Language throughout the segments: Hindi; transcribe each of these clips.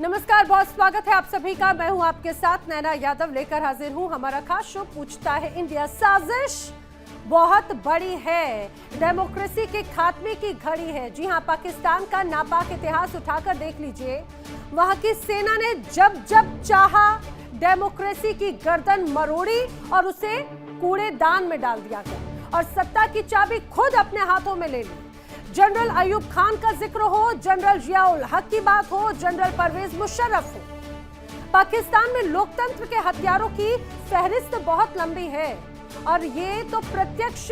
नमस्कार, बहुत स्वागत है आप सभी का। मैं हूं आपके साथ नैना यादव, लेकर हाजिर हूं हमारा खास शो पूछता है इंडिया। साजिश बहुत बड़ी है, डेमोक्रेसी के खात्मे की घड़ी है। जी हां, पाकिस्तान का नापाक इतिहास उठाकर देख लीजिए। वहां की सेना ने जब जब चाहा डेमोक्रेसी की गर्दन मरोड़ी और उसे कूड़ेदान में डाल दिया गया और सत्ता की चाबी खुद अपने हाथों में ले ली। जनरल अयूब खान का जिक्र हो, जनरल जियाउल हक की बात हो, जनरल परवेज मुशर्रफ हो, पाकिस्तान में लोकतंत्र के हथियारों की फहरिस्त बहुत लंबी है और ये तो प्रत्यक्ष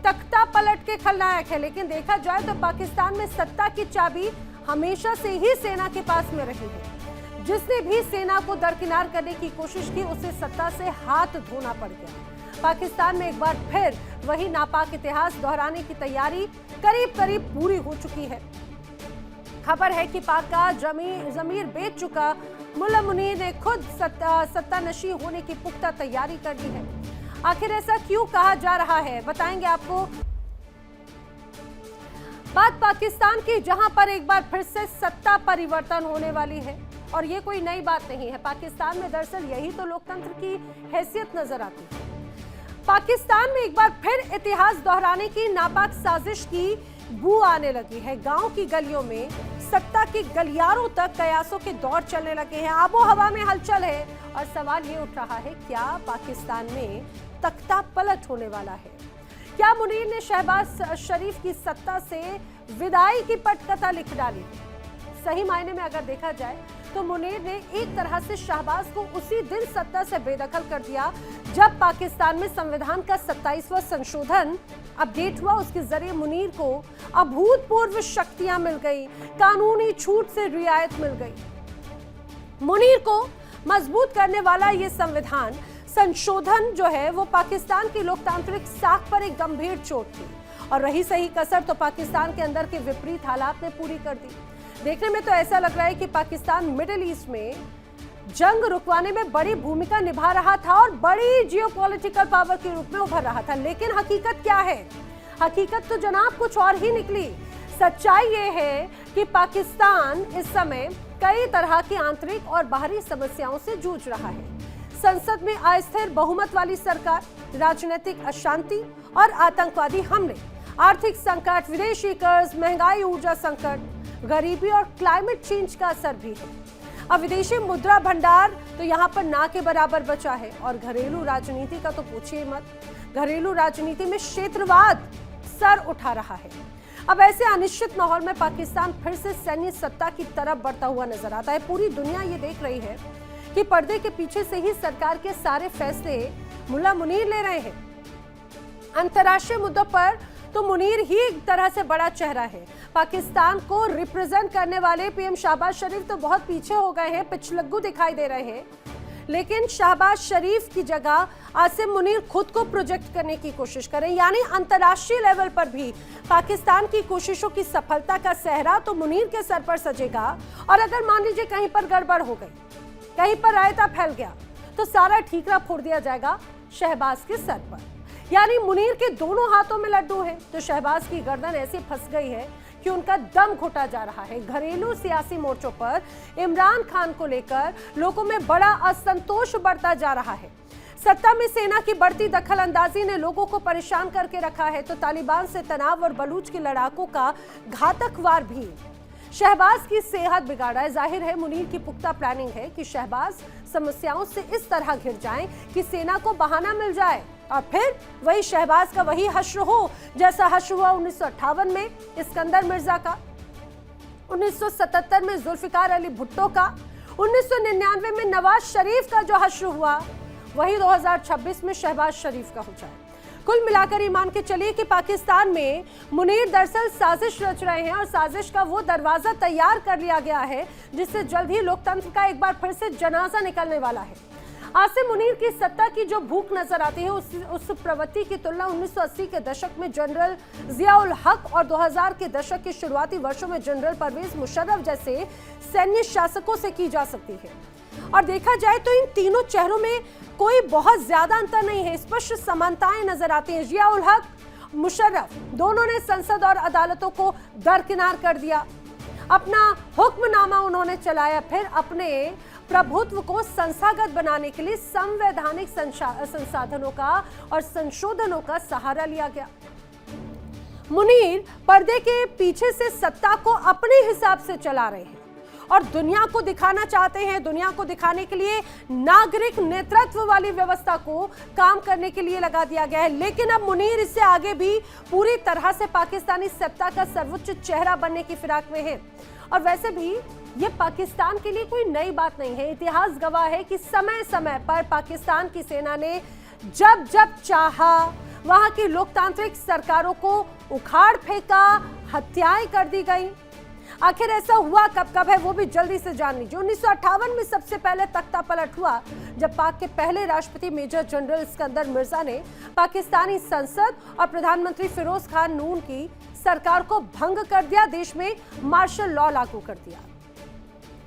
तख्ता पलट के खलनायक है। लेकिन देखा जाए तो पाकिस्तान में सत्ता की चाबी हमेशा से ही सेना के पास में रही है। जिसने भी सेना को दरकिनार करने की कोशिश की उसे सत्ता से हाथ धोना पड़ गया। पाकिस्तान में एक बार फिर वही नापाक इतिहास दोहराने की तैयारी करीब करीब पूरी हो चुकी है। खबर है कि पाक का जमीर बेच चुका मुल्ला मुनीर ने खुद सत्तानशी होने की पुख्ता तैयारी कर ली है। आखिर ऐसा क्यों कहा जा रहा है, बताएंगे आपको। बात पाकिस्तान की, जहां पर एक बार फिर से सत्ता परिवर्तन होने वाली है और ये कोई नई बात नहीं है। पाकिस्तान में दरअसल यही तो लोकतंत्र की हैसियत नजर आती है। पाकिस्तान में एक बार फिर इतिहास दोहराने की नापाक साजिश की बू आने लगी है। गांव की गलियों में सत्ता के गलियारों तक कयासों के दौर चलने लगे हैं। आबो हवा में हलचल है और सवाल ये उठ रहा है, क्या पाकिस्तान में तख्ता पलट होने वाला है? क्या मुनीर ने शहबाज शरीफ की सत्ता से विदाई की पटकथा लिख डाली? सही मायने में अगर देखा जाए तो मुनीर ने एक तरह से शहबाज को उसी दिन सत्ता से बेदखल कर दिया जब पाकिस्तान में संविधान का 27वां संशोधन अपडेट हुआ। उसके जरिए मुनीर को अभूतपूर्व शक्तियां मिल गई, कानूनी छूट से रियायत मिल गई। मुनीर को मजबूत करने वाला ये संविधान संशोधन जो है वो पाकिस्तान की लोकतांत्रिक साख पर एक गंभीर चोट थी और रही सही कसर तो पाकिस्तान के अंदर के विपरीत हालात ने पूरी कर दी। देखने में तो ऐसा लग रहा है कि पाकिस्तान मिडिल ईस्ट में जंग रुकवाने में बड़ी भूमिका निभा रहा था और बड़ी जियोपॉलिटिकल पावर के रूप में उभर रहा था। लेकिन हकीकत क्या है? हकीकत तो जनाब कुछ और ही निकली। सच्चाई ये है कि पाकिस्तान इस समय कई तरह की आंतरिक और बाहरी समस्याओं से जूझ रहा है। संसद में अस्थिर बहुमत वाली सरकार, राजनीतिक अशांति और आतंकवादी हमले, आर्थिक संकट, विदेशी कर्ज, महंगाई, ऊर्जा संकट, गरीबी और क्लाइमेट चेंज का असर भी है। अब विदेशी मुद्रा भंडार तो यहाँ पर ना के बराबर बचा है और घरेलू राजनीति का तो पूछिए मत। घरेलू राजनीति में क्षेत्रवाद सर उठा रहा है। अब ऐसे अनिश्चित माहौल में पाकिस्तान फिर से सैन्य सत्ता की तरफ बढ़ता हुआ नजर आता है। पूरी दुनिया ये देख रही है कि पर्दे के पीछे से ही सरकार के सारे फैसले मुल्ला मुनीर ले रहे हैं। अंतर्राष्ट्रीय मुद्दों पर तो मुनीर ही एक तरह से बड़ा चेहरा है। पाकिस्तान को रिप्रेजेंट करने वाले पीएम शहबाज शरीफ तो बहुत पीछे हो गए हैं, पिछलग्गू दिखाई दे रहे हैं। लेकिन शहबाज शरीफ की जगह आसिम मुनीर खुद को प्रोजेक्ट करने की कोशिश करें, यानी अंतर्राष्ट्रीय लेवल पर भी पाकिस्तान की कोशिशों की सफलता का सेहरा तो मुनीर के सर पर सजेगा। और अगर मान लीजिए कहीं पर गड़बड़ हो गई, कहीं पर रायता फैल गया, तो सारा ठीकरा फोड़ दिया जाएगा शहबाज के सर पर। यानी मुनीर के दोनों हाथों में लड्डू है तो शहबाज की गर्दन ऐसी फंस गई है कि उनका दम घुटा जा रहा है। घरेलू सियासी मोर्चों पर इमरान खान को लेकर लोगों में बड़ा असंतोष बढ़ता जा रहा है। सत्ता में सेना की बढ़ती दखल अंदाजी ने लोगों को परेशान करके रखा है तो तालिबान से तनाव और बलूच के लड़ाकों का घातक वार भी शहबाज की सेहत बिगाड़ा है। जाहिर है मुनीर की पुख्ता प्लानिंग है कि शहबाज समस्याओं से इस तरह घिर जाएं कि सेना को बहाना मिल जाए और फिर वही शहबाज का वही हश्र हो जैसा हश्र हुआ 1958 में इस्कंदर मिर्जा का, 1977 में जुल्फिकार अली भुट्टो का, 1999 में नवाज शरीफ का जो हश्र हुआ वही 2026 में शहबाज शरीफ का हो जाए। कुल मिलाकर ये मान के चलिए कि पाकिस्तान में मुनीर दरअसल साजिश रच रहे हैं और साजिश का वो दरवाजा तैयार कर लिया गया है जिससे जल्द ही लोकतंत्र का एक बार फिर से जनाजा निकलने वाला है। आसिम मुनीर की सत्ता की जो भूख नजर आती है उस प्रवृत्ति की तुलना 1980 के दशक में जनरल जियाउल हक और 2000 के दशक के शुरुआती वर्षों में जनरल परवेज मुशर्रफ जैसे सैन्य शासकों से की जा सकती है। और देखा जाए तो इन तीनों चेहरों में कोई बहुत ज्यादा अंतर नहीं है, स्पष्ट समानताएं नजर आती हैं। जियाउल हक, मुशर्रफ दोनों ने संसद और अदालतों को दरकिनार कर दिया। अपना हुक्मनामा उन्होंने चलाया, फिर अपने प्रभुत्व को संस्थागत बनाने के लिए संवैधानिक संसाधनों का और संशोधनों का सहारा लिया गया। मुनीर पर्दे के पीछे से सत्ता को अपने हिसाब से चला रहे हैं और दुनिया को दिखाना चाहते हैं। दुनिया को दिखाने के लिए नागरिक नेतृत्व वाली व्यवस्था को काम करने के लिए लगा दिया गया है। लेकिन अब मुनीर इससे आगे भी पूरी तरह से पाकिस्तानी सत्ता का सर्वोच्च चेहरा बनने की फिराक में है। और वैसे भी ये पाकिस्तान के लिए कोई नई बात नहीं है। इतिहास गवाह है कि समय समय पर पाकिस्तान की सेना ने जब जब चाहा वहां की लोकतांत्रिक सरकारों को उखाड़ फेंका, हत्याएं कर दी गई। आखिर ऐसा हुआ कब है वो भी जल्दी से जान लीजिए। 1958 में सबसे पहले तख्ता पलट हुआ जब पाक के पहले राष्ट्रपति मेजर जनरल सिकंदर मिर्जा ने पाकिस्तानी संसद और प्रधानमंत्री फिरोज खान नून की सरकार को भंग कर दिया, देश में मार्शल लॉ लागू कर दिया।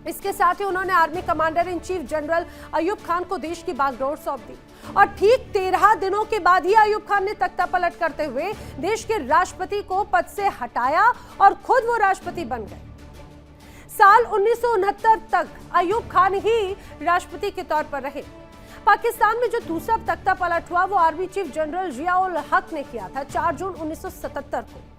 इसके साथ ही उन्होंने army commander in chief general Ayub Khan को देश की बागडोर सौंप दी और ठीक 13 दिनों के बाद ही अयूब खान ने तख्ता पलट करते हुए देश के राष्ट्रपति को पद से हटाया और खुद वो राष्ट्रपति बन गए। साल 1969 तक अयूब खान ही राष्ट्रपति के तौर पर रहे। पाकिस्तान में जो दूसरा तख्ता पलट हुआ वो आर्मी चीफ जनरल जियाउल हक ने किया था 4 जून 1977 को।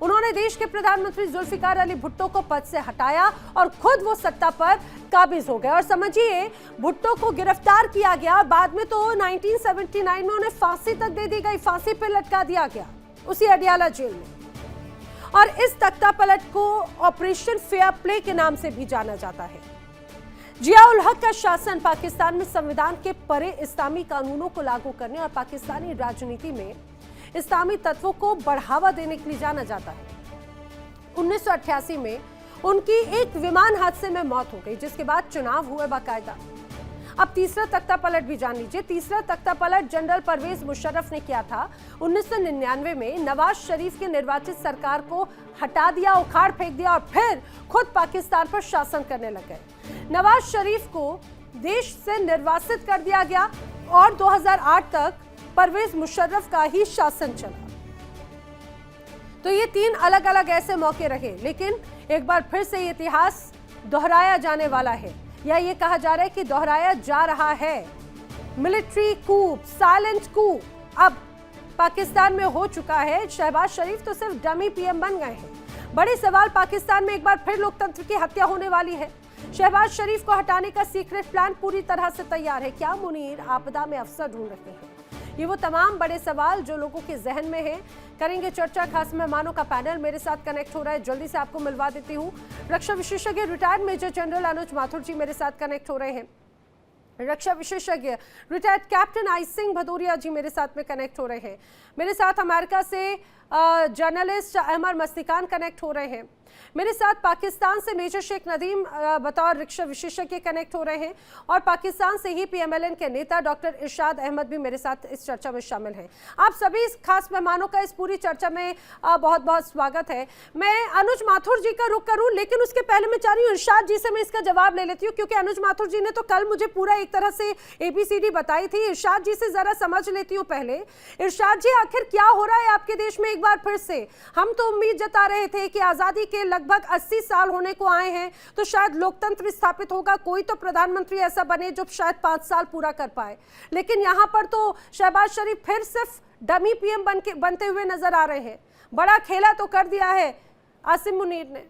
उन्होंने देश के प्रधानमंत्री जुल्फिकार अली भुट्टो को पद से हटाया और खुद वो सत्ता पर काबिज हो गए। और समझिए भुट्टो को गिरफ्तार किया गया और बाद में तो 1979 में उन्हें फांसी तक दे दी गई, फांसी पर लटका दिया गया उसी अडियाला जेल में। और इस तख्ता पलट को ऑपरेशन फेयर प्ले के नाम से भी जाना जाता है। जियाउल हक का शासन पाकिस्तान में संविधान के परे इस्लामी कानूनों को लागू करने और पाकिस्तानी राजनीति में इस्लामी तत्वों को बढ़ावा देने के लिए जाना जाता है। 1988 में उनकी एक विमान हादसे में मौत हो गई, जिसके बाद चुनाव हुए बाकायदा। अब तीसरा तख्ता पलट भी जान लीजिए। तीसरा तख्ता पलट जनरल परवेज मुशर्रफ ने किया था 1999 में। नवाज शरीफ की निर्वाचित सरकार को हटा दिया, उखाड़ फेंक दिया और फिर खुद पाकिस्तान पर शासन करने लग गए। नवाज शरीफ को देश से निर्वासित कर दिया गया और 2008 तक परवेज मुशर्रफ का ही शासन चला। तो ये 3 अलग अलग ऐसे मौके रहे, लेकिन एक बार फिर से ये इतिहास दोहराया जाने वाला है, या ये कहा जा रहा है कि दोहराया जा रहा है। मिलिट्री कूप, साइलेंट कूप अब पाकिस्तान में हो चुका है। शहबाज शरीफ तो सिर्फ डमी पीएम बन गए हैं। बड़े सवाल, पाकिस्तान में एक बार फिर लोकतंत्र की हत्या होने वाली है। शहबाज शरीफ को हटाने का सीक्रेट प्लान पूरी तरह से तैयार है। क्या मुनीर आपदा में अफसर ढूंढ रहे हैं? ये वो तमाम बड़े सवाल जो लोगों के जहन में हैं। करेंगे चर्चा। खास मेहमानों का पैनल मेरे साथ कनेक्ट हो रहा है, जल्दी से आपको मिलवा देती हूँ। रक्षा विशेषज्ञ retired major general Anuj Mathur ji मेरे साथ कनेक्ट हो रहे हैं। रक्षा विशेषज्ञ रिटायर्ड कैप्टन आई सिंह भदौरिया जी मेरे साथ में कनेक्ट हो रहे हैं। मेरे साथ अमेरिका से जर्नलिस्ट अहमर मस्तिकान कनेक्ट हो रहे हैं। मेरे साथ पाकिस्तान से मेजर शेख नदीम बतौर रक्षा विशेषज्ञ कनेक्ट हो रहे हैं और पाकिस्तान से ही पीएमएलएन के नेता डॉक्टर इरशाद अहमद भी मेरे साथ इस चर्चा में शामिल हैं। आप सभी इस खास मेहमानों का इस पूरी चर्चा में बहुत बहुत स्वागत है। मैं अनुज माथुर जी का रुख करूं, लेकिन उसके पहले मैं चाह रही हूँ इरशाद जी से मैं इसका जवाब ले लेती हूँ, क्योंकि अनुज माथुर जी ने तो कल मुझे पूरा एक तरह से ABCD बताई थी। इरशाद जी से जरा समझ लेती हूँ पहले। इरशाद जी, आखिर क्या हो रहा है आपके देश में? एक बार फिर से हम तो उम्मीद जता रहे थे कि आजादी के लगभग 80 साल होने को आए हैं तो शायद लोकतंत्र स्थापित होगा, कोई तो प्रधानमंत्री ऐसा बने जो शायद 5 साल पूरा कर पाए। लेकिन यहाँ पर तो शहबाज शरीफ फिर सिर्फ डमी पीएम बनते हुए नजर आ रहे हैं। बड़ा खेला तो कर दिया है आसिम मुनीर ने।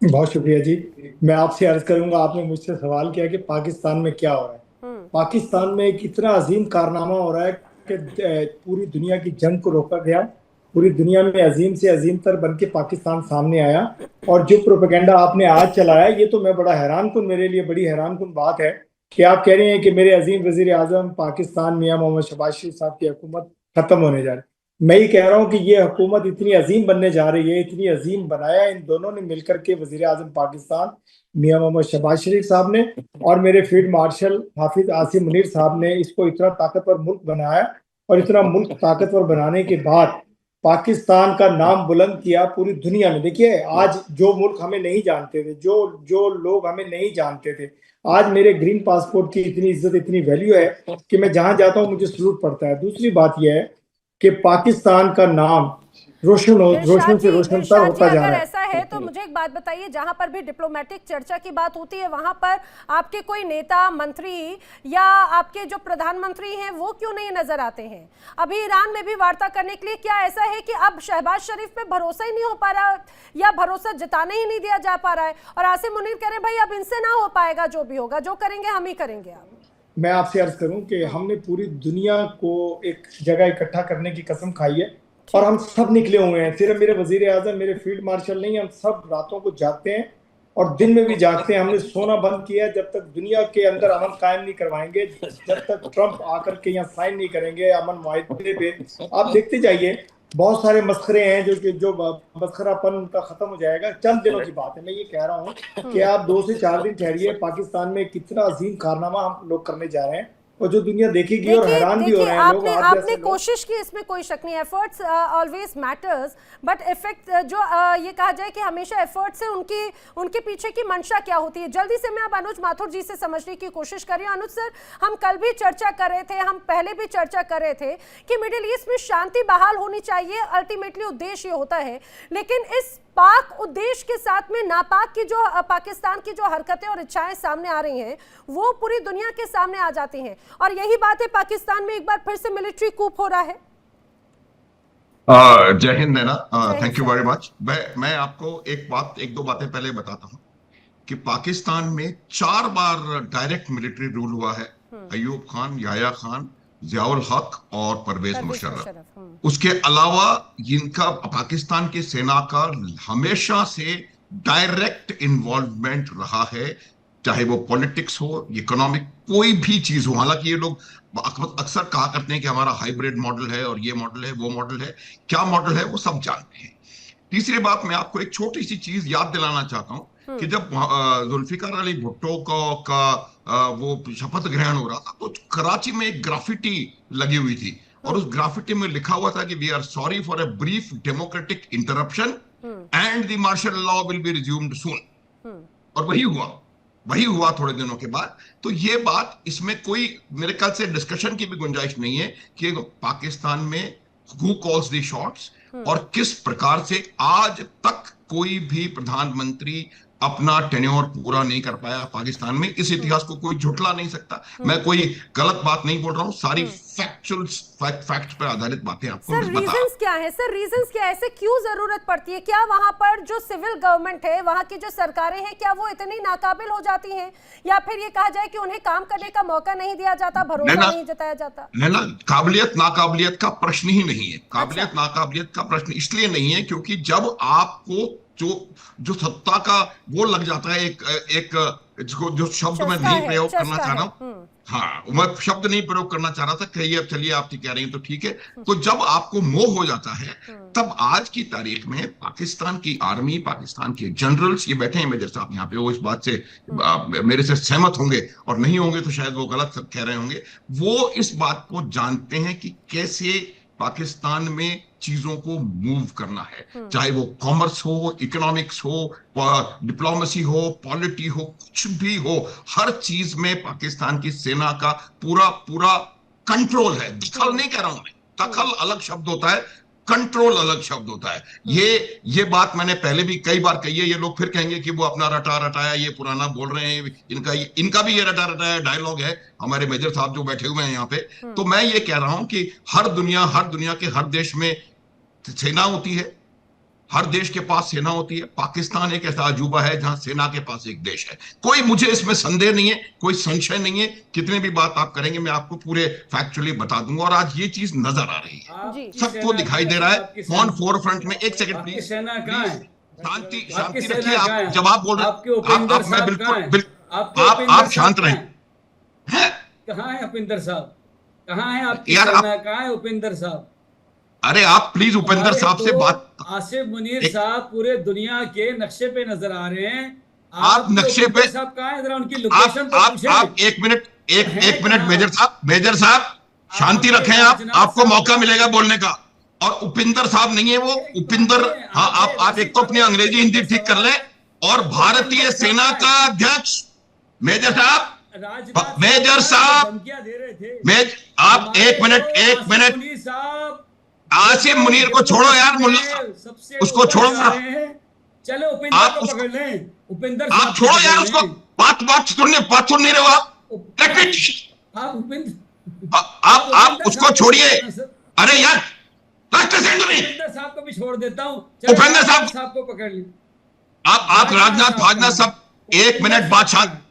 बहुत शुक्रिया जी। मैं आपसे अर्ज करूंगा, आपने मुझसे सवाल किया कि पाकिस्तान में क्या हो रहा है। पाकिस्तान में एक इतना अजीम कारनामा हो रहा है कि पूरी दुनिया की जंग को रोका गया। पूरी दुनिया में अजीम से अजीम तर बन के पाकिस्तान सामने आया। और जो प्रोपेगेंडा आपने आज चलाया, ये तो मैं बड़ा हैरान कुन, मेरे लिए बड़ी हैरान कुन बात है कि आप कह रहे हैं कि मेरे अजीम वजीर आजम पाकिस्तान मियां मोहम्मद शहबाज शरीफ साहब की हुकूमत खत्म होने जा रही। मैं ये कह रहा हूँ कि ये हुकूमत इतनी अजीम बनने जा रही है, इतनी अजीम बनाया इन दोनों ने मिलकर के, वजीर आजम पाकिस्तान मियां मोहम्मद शहबाज शरीफ साहब ने और मेरे फील्ड मार्शल हाफिज आसिम मुनीर साहब ने इसको इतना ताकतवर मुल्क बनाया। और इतना मुल्क ताकतवर बनाने के बाद पाकिस्तान का नाम बुलंद किया पूरी दुनिया में। देखिए, आज जो मुल्क हमें नहीं जानते थे, जो लोग हमें नहीं जानते थे, आज मेरे ग्रीन पासपोर्ट की इतनी इज्जत, इतनी वैल्यू है कि मैं जहां जाता हूं मुझे सलूट पड़ता है। दूसरी बात यह है कि पाकिस्तान का नाम रोशन से रोशनतर इरशाद होता जी, जा अगर रहा है। ऐसा है तो मुझे एक बात बताइए, जहां पर भी डिप्लोमेटिक चर्चा की बात होती है वहां पर आपके कोई नेता मंत्री या आपके जो प्रधानमंत्री हैं वो क्यों नहीं नजर आते हैं? अभी ईरान में भी वार्ता करने के लिए, क्या ऐसा है कि अब शहबाज शरीफ पे भरोसा ही नहीं हो पा रहा या भरोसा जताने ही नहीं दिया जा पा रहा है? और आसिम मुनीर कह रहे हैं भाई अब इनसे ना हो पाएगा, जो भी होगा, जो करेंगे हम ही करेंगे। अब मैं आपसे अर्ज करूं कि हमने पूरी दुनिया को एक जगह इकट्ठा करने की कसम खाई है और हम सब निकले हुए हैं। सिर्फ मेरे वजीर आजम, मेरे फील्ड मार्शल नहीं, हम सब रातों को जागते हैं और दिन में भी जागते हैं। हमने सोना बंद किया जब तक दुनिया के अंदर अमन कायम नहीं करवाएंगे, जब तक ट्रंप आकर के यहाँ साइन नहीं करेंगे अमन मुआहदे पे। आप देखते जाइए, बहुत सारे मस्खरे हैं जो मस्खरापन उनका खत्म हो जाएगा। चंद दिनों की बात है। मैं ये कह रहा हूँ कि आप 2 से 4 दिन ठहरिए, पाकिस्तान में कितना अजीम कारनामा हम लोग करने जा रहे हैं और जो दुनिया देखेगी और हैरान भी हो रहे हैं लोग। आपने कोशिश की, इसमें कोई शक नहीं, efforts always matters, but effect जो ये कहा जाए कि हमेशा एफर्ट से उनके पीछे की मंशा क्या होती है। जल्दी से मैं अब अनुज माथुर जी से समझने की कोशिश कर रही हूँ। अनुज सर, हम कल भी चर्चा कर रहे थे, हम पहले भी चर्चा कर रहे थे कि मिडिल ईस्ट में शांति बहाल होनी चाहिए, अल्टीमेटली उद्देश्य ये होता है, लेकिन इस पाक उद्देश्य के साथ में नापाक की जो पाकिस्तान की जो हरकतें और इच्छाएं सामने आ रही हैं वो पूरी दुनिया के सामने आ जाती हैं। और यही बात है, पाकिस्तान में एक बार फिर से मिलिट्री कूप हो रहा है। जय हिंद नैना, थैंक यू वेरी मच। मैं आपको एक दो बातें पहले बताता हूं कि पाकिस्तान में 4 बार डायरेक्ट मिलिट्री रूल हुआ है। अयूब खान, याया खान, जियाउल हक और परवेज मुशर्रफ। उसके अलावा इनका पाकिस्तान की सेना का हमेशा से डायरेक्ट इन्वॉल्वमेंट रहा है, चाहे वो पॉलिटिक्स हो, इकोनॉमिक, कोई भी चीज हो। हालांकि ये लोग अक्सर कहा करते हैं कि हमारा हाइब्रिड मॉडल है और ये मॉडल है, वो मॉडल है। क्या मॉडल है वो सब जानते हैं। तीसरी बात, मैं आपको एक छोटी सी चीज याद दिलाना चाहता हूं कि जब जुल्फिकार अली भुट्टो का वो शपथ ग्रहण हो रहा था तो कराची में एक ग्राफिटी लगी हुई थी और उस ग्राफिटी में लिखा हुआ था कि we are sorry for a brief democratic interruption and the martial law will be resumed soon. और वही हुआ थोड़े दिनों के बाद। तो ये बात, इसमें कोई मेरे ख्याल से डिस्कशन की भी गुंजाइश नहीं है कि पाकिस्तान में हु कॉल्स द शॉट्स और किस प्रकार से आज तक कोई भी प्रधानमंत्री अपना टेन्योर पूरा नहीं कर पाया पाकिस्तान में। इस इतिहास को कोई झुठला नहीं सकता। मैं कोई गलत बात नहीं बोल रहा हूँ, सारी फैक्ट पर आधारित बातें आपको सर रीजंस क्या है? सर रीजंस क्या है? ऐसे क्यों जरूरत पड़ती है? क्या वहां पर जो सिविल गवर्नमेंट है, वहां की जो सरकारें हैं, क्या वो इतनी नाकाबिल हो जाती हैं, या फिर ये कहा जाए कि उन्हें काम करने का मौका नहीं दिया जाता, भरोसा नहीं जताया जाता? ना, काबिलियत नाकाबिलियत का प्रश्न ही नहीं है। काबिलियत नाकाबिलियत का प्रश्न इसलिए नहीं है क्योंकि जब आपको जो सत्ता का वो लग जाता है, एक जो शब्द मैं नहीं प्रयोग करना चाह रहा हूं, हाँ मैं शब्द नहीं प्रयोग करना चाह रहा था, कहिए अब, चलिए आप कह रही हैं तो ठीक है। तो जब आपको मोह हो जाता है तब आज की तारीख में पाकिस्तान की आर्मी, पाकिस्तान के जनरल्स, ये बैठे हैं मेजर साहब यहाँ पे, वो इस बात से मेरे से सहमत होंगे और नहीं होंगे तो शायद वो गलत कह रहे होंगे। वो इस बात को जानते हैं कि कैसे पाकिस्तान में चीजों को मूव करना है, चाहे वो कॉमर्स हो, इकोनॉमिक्स हो, डिप्लोमेसी हो, पॉलिटी हो, कुछ भी हो, हर चीज में पाकिस्तान की सेना का पूरा कंट्रोल है। दखल नहीं कह रहा हूं मैं, दखल अलग शब्द होता है, कंट्रोल अलग शब्द होता है। ये बात मैंने पहले भी कई बार कही है। ये लोग फिर कहेंगे कि वो अपना रटा रटाया ये पुराना बोल रहे हैं, इनका भी ये रटा रटाया डायलॉग है, हमारे मेजर साहब जो बैठे हुए हैं यहाँ पे। तो मैं ये कह रहा हूं कि हर दुनिया के हर देश में सेना होती है, हर देश के पास सेना होती है। पाकिस्तान एक ऐसा अजूबा है जहां सेना के पास एक देश है। कोई, मुझे इसमें संदेह नहीं है, कोई संशय नहीं है। कितने भी बात आप करेंगे मैं आपको पूरे फैक्चुअली बता दूंगा और आज ये चीज नजर आ रही है, सबको दिखाई दे रहा है ऑन फोर फ्रंट में। एक सेकंड प्लीज, शांति रखिए। आप जवाब बोल रहे, मैं बिल्कुल आप शांत रहें। कहाँ है उपेंद्र साहब? कहाँ है आपकी सेना? कहाँ है उपेंद्र साहब? अरे आप प्लीज उपेंद्र साहब से बात। आसिफ मुनीर साहब पूरे दुनिया के नक्शे पे नजर आ रहे हैं। आप नक्शे पे साहब कहाँ है? जरा उनकी लोकेशन तो पूछें। आप एक मिनट मेजर साहब शांति रखें। आपको मौका मिलेगा बोलने का। और उपेंद्र साहब नहीं है वो, उपेंद्र, हाँ आप एक तो अपनी अंग्रेजी हिंदी ठीक कर लें। और भारतीय सेना का अध्यक्ष मेजर साहब, आप एक मिनट आसिम मुनीर को छोड़ो यार, मुल्ला सबसे उसको छोड़ो ना। चलो उपेंद्र को पकड़ लें, उपेंद्र आप छोड़ो यार उसको, बात सुन नहीं रहे हो आप। आप उपेंद्र, आप उसको छोड़िए। अरे यार उपेंद्र साहब को भी छोड़ देता हूँ, उपेंद्र साहब को पकड़ ली। आप राजनाथ सब 1 मिनट बाद शांत।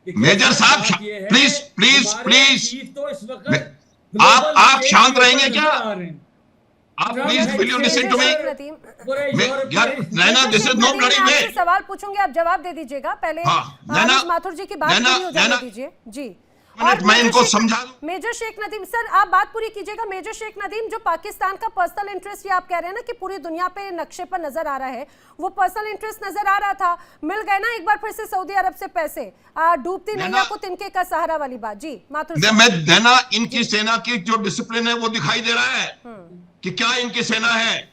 मेजर साहब प्लीज प्लीज प्लीज, तो इस वक्त आप शांत रहेंगे क्या? आप please will you listen to me यार। Naina, this is no bloody way. सवाल पूछूंगे, आप जवाब दे दीजिएगा। पहले नैना माथुर जी की बात पूरी हो जाने दीजिए जी। और मैं इनको समझा दूं। मेजर शेख नदीम सर, आप बात पूरी कीजिएगा। मेजर शेख नदीम, जो पाकिस्तान का पर्सनल इंटरेस्ट, ये आप कह रहे हैं ना कि पूरी दुनिया पे नक्शे पर नजर आ रहा है, वो पर्सनल इंटरेस्ट नजर आ रहा था, मिल गए ना एक बार फिर से सऊदी अरब से पैसे, डूबती नैया को तिनके का सहारा वाली बात जी। माथुर नैना, इनकी सेना की जो डिसिप्लिन है वो दिखाई दे रहा है कि क्या इनकी सेना है।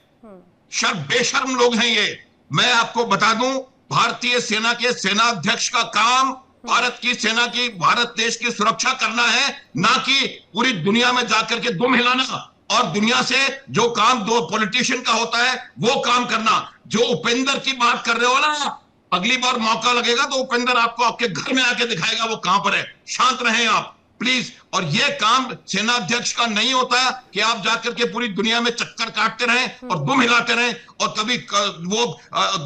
बेशर्म लोग हैं ये। मैं आपको बता दूं, भारतीय सेना के सेनाध्यक्ष का काम भारत की सेना की, भारत देश की सुरक्षा करना है, ना कि पूरी दुनिया में जाकर के दुम हिलाना और दुनिया से जो काम दो पॉलिटिशियन का होता है वो काम करना। जो उपेंद्र की बात कर रहे हो ना, अगली बार मौका लगेगा तो उपेंद्र आपको आपके घर में आके दिखाएगा वो कहां पर है। शांत रहें आप प्लीज। और ये काम सेनाध्यक्ष का नहीं होता कि आप जाकर के पूरी दुनिया में चक्कर काटते रहें और दुम हिलाते रहें और कभी वो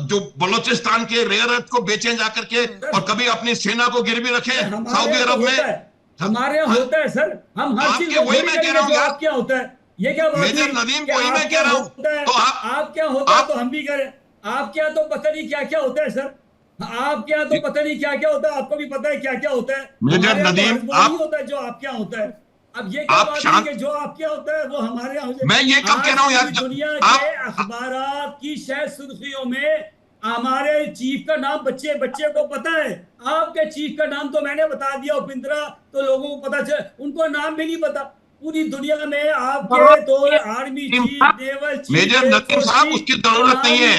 जो बलोचिस्तान के रेयर अर्थ को बेचें जाकर के और कभी अपनी सेना को गिरवी रखें सऊदी अरब में। हमारे यहाँ होता है सर, हम हर चीज वही मैं कह रहा हूँ यार। आप क्या होता है, ये क्या बात है? मेजर नदीम, वही मैं कह रहा हूँ। तो आप क्या होता है तो हम भी करें। आप क्या तो पता नहीं क्या क्या होता है सर, आप क्या तो पता नहीं क्या क्या होता है, आपको भी पता है क्या क्या होता है। मेजर नदीम, आप होता है जो आप क्या होता है। अब ये क्या बात है कि जो आप क्या होता है वो हमारे यहाँ। मैं ये कब कह रहा हूँ यार, दुनिया के अखबारात की शायद सुर्खियों में हमारे चीफ का नाम बच्चे को पता है। आपके चीफ का नाम तो मैंने बता दिया उपेंद्र, तो लोगों को पता चल, उनको नाम भी नहीं पता। पूरी दुनिया में आपके तो army chief, naval chief, major Nadeem साहब, उसकी जरूरत नहीं है।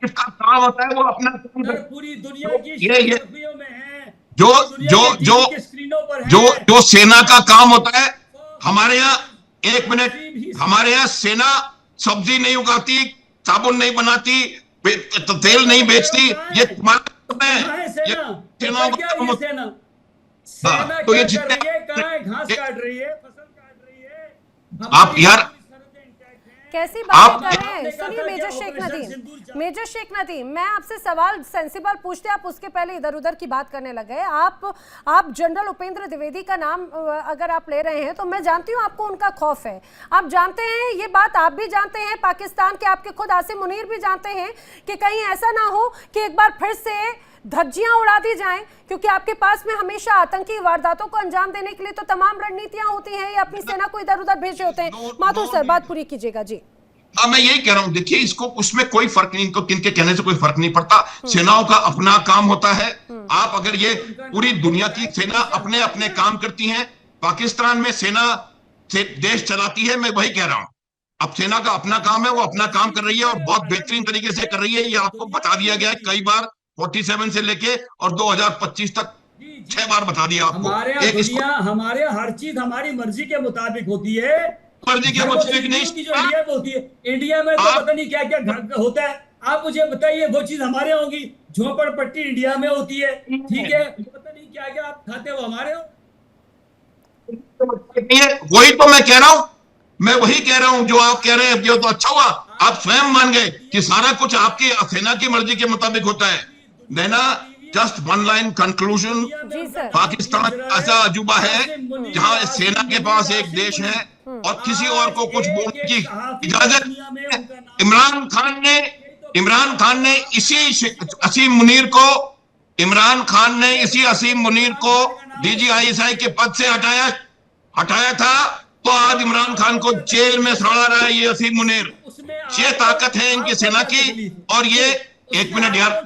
इसका काम होता है वो अपना पूरी दुनिया की सुर्खियों में है। जो सेना का काम होता है। हमारे यहाँ, एक मिनट, हमारे यहाँ सेना सब्जी नहीं उगाती, साबुन नहीं बनाती, तेल नहीं बेचती। ये तुम्हारा सेना तो ये जितने घास काट रही है, फसल काट रही है। आप यार कैसी बात कर रहे हैं? सुनिए मेजर शेख नदीम, मैं आपसे सवाल सेंसिबल पूछते, आप उसके पहले इधर उधर की बात करने लगे। आप जनरल उपेंद्र द्विवेदी का नाम अगर आप ले रहे हैं तो मैं जानती हूँ आपको उनका खौफ है। आप जानते हैं, ये बात आप भी जानते हैं, पाकिस्तान के आपके खुद आसिम मुनीर भी जानते हैं कि कहीं ऐसा ना हो कि एक बार फिर से धज्जियां उड़ा दी जाएं, क्योंकि आपके पास में हमेशा आतंकी वारदातों को अंजाम देने के लिए तो तमाम रणनीतियां होती हैं, या अपनी सेना को इधर उधर भेजे होते हैं। माथुर सर, बात पूरी कीजिएगा जी। मैं यही कह रहा हूं, देखिए इसको, उसमें कोई फर्क नहीं, इनको किनके कहने से कोई फर्क नहीं पड़ता। सेनाओं का अपना काम होता है। आप अगर ये पूरी दुनिया की सेना अपने अपने काम करती है, पाकिस्तान में सेना से देश चलाती है, मैं वही कह रहा हूं। अब सेना का अपना काम है, वो अपना काम कर रही है और बहुत बेहतरीन तरीके से कर रही है। ये आपको बता दिया गया है कई बार, 47 से लेके और 2025 तक 6 बार बता दिया आपको। हमारे हर चीज हमारी मर्जी के मुताबिक होती है, मर्जी के मुताबिक नहीं होती है। इंडिया में तो पता नहीं क्या क्या होता है। आप मुझे बताइए, वो चीज हमारे होगी। झोपड़पट्टी इंडिया में होती है, ठीक है, पता नहीं क्या क्या आप खाते हो, हमारे हो। वही तो मैं कह रहा हूं, मैं वही कह रहा हूं जो आप कह रहे हैं। ये तो अच्छा हुआ आप स्वयं मान गए कि सारा कुछ आपकी सेना की मर्जी के मुताबिक होता है। Naina, just one line conclusion, Pakistan ऐसा अजूबा है जहां सेना के पास एक देश है और किसी और को कुछ बोलने की इजाजत। इमरान खान ने इसी असीम मुनीर को DGISI के पद से हटाया था, तो आज इमरान खान को जेल में सड़ा रहा है ये असीम मुनीर। ये ताकत है इनकी सेना की। और ये, एक मिनट यार,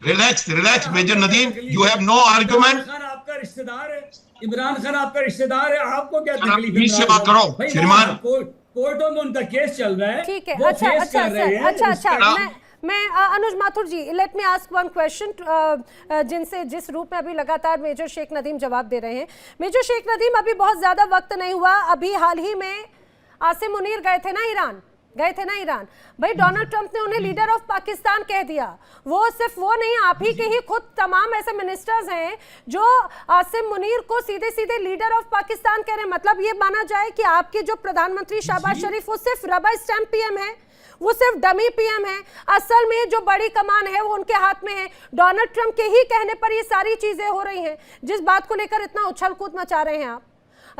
relax major Nadeem, you have no argument. आपका रिश्तेदार है इमरान खान, आपका रिश्तेदार है, आपको क्या तकलीफ है? से बात करो श्रीमान, कोर्टों में उनका केस चल रहा है। ठीक है, अच्छा, मैं Anuj Mathur ji, let me ask one question, जिस रूप में अभी लगातार मेजर शेख नदीम जवाब दे रहे हैं। मेजर शेख नदीम, अभी बहुत ज्यादा वक्त नहीं हुआ, अभी हाल ही में आसिम मुनीर गए थे ना ईरान, गए थे ना ईरान। भाई डोनाल्ड ट्रंप ने उन्हें लीडर ऑफ पाकिस्तान कह दिया। वो सिर्फ वो नहीं, आप ही के ही खुद तमाम ऐसे मिनिस्टर्स हैं जो आसिम मुनीर को सीधे सीधे लीडर ऑफ पाकिस्तान कह रहे हैं। मतलब ये माना जाए कि आपके जो प्रधानमंत्री शहबाज शरीफ वो सिर्फ रबर स्टैंप पीएम है, वो सिर्फ डमी पीएम है। असल में जो बड़ी कमान है वो उनके हाथ में है। डोनाल्ड ट्रंप के ही कहने पर ये सारी चीजें हो रही हैं, जिस बात को लेकर इतना उछल कूद मचा रहे हैं आप।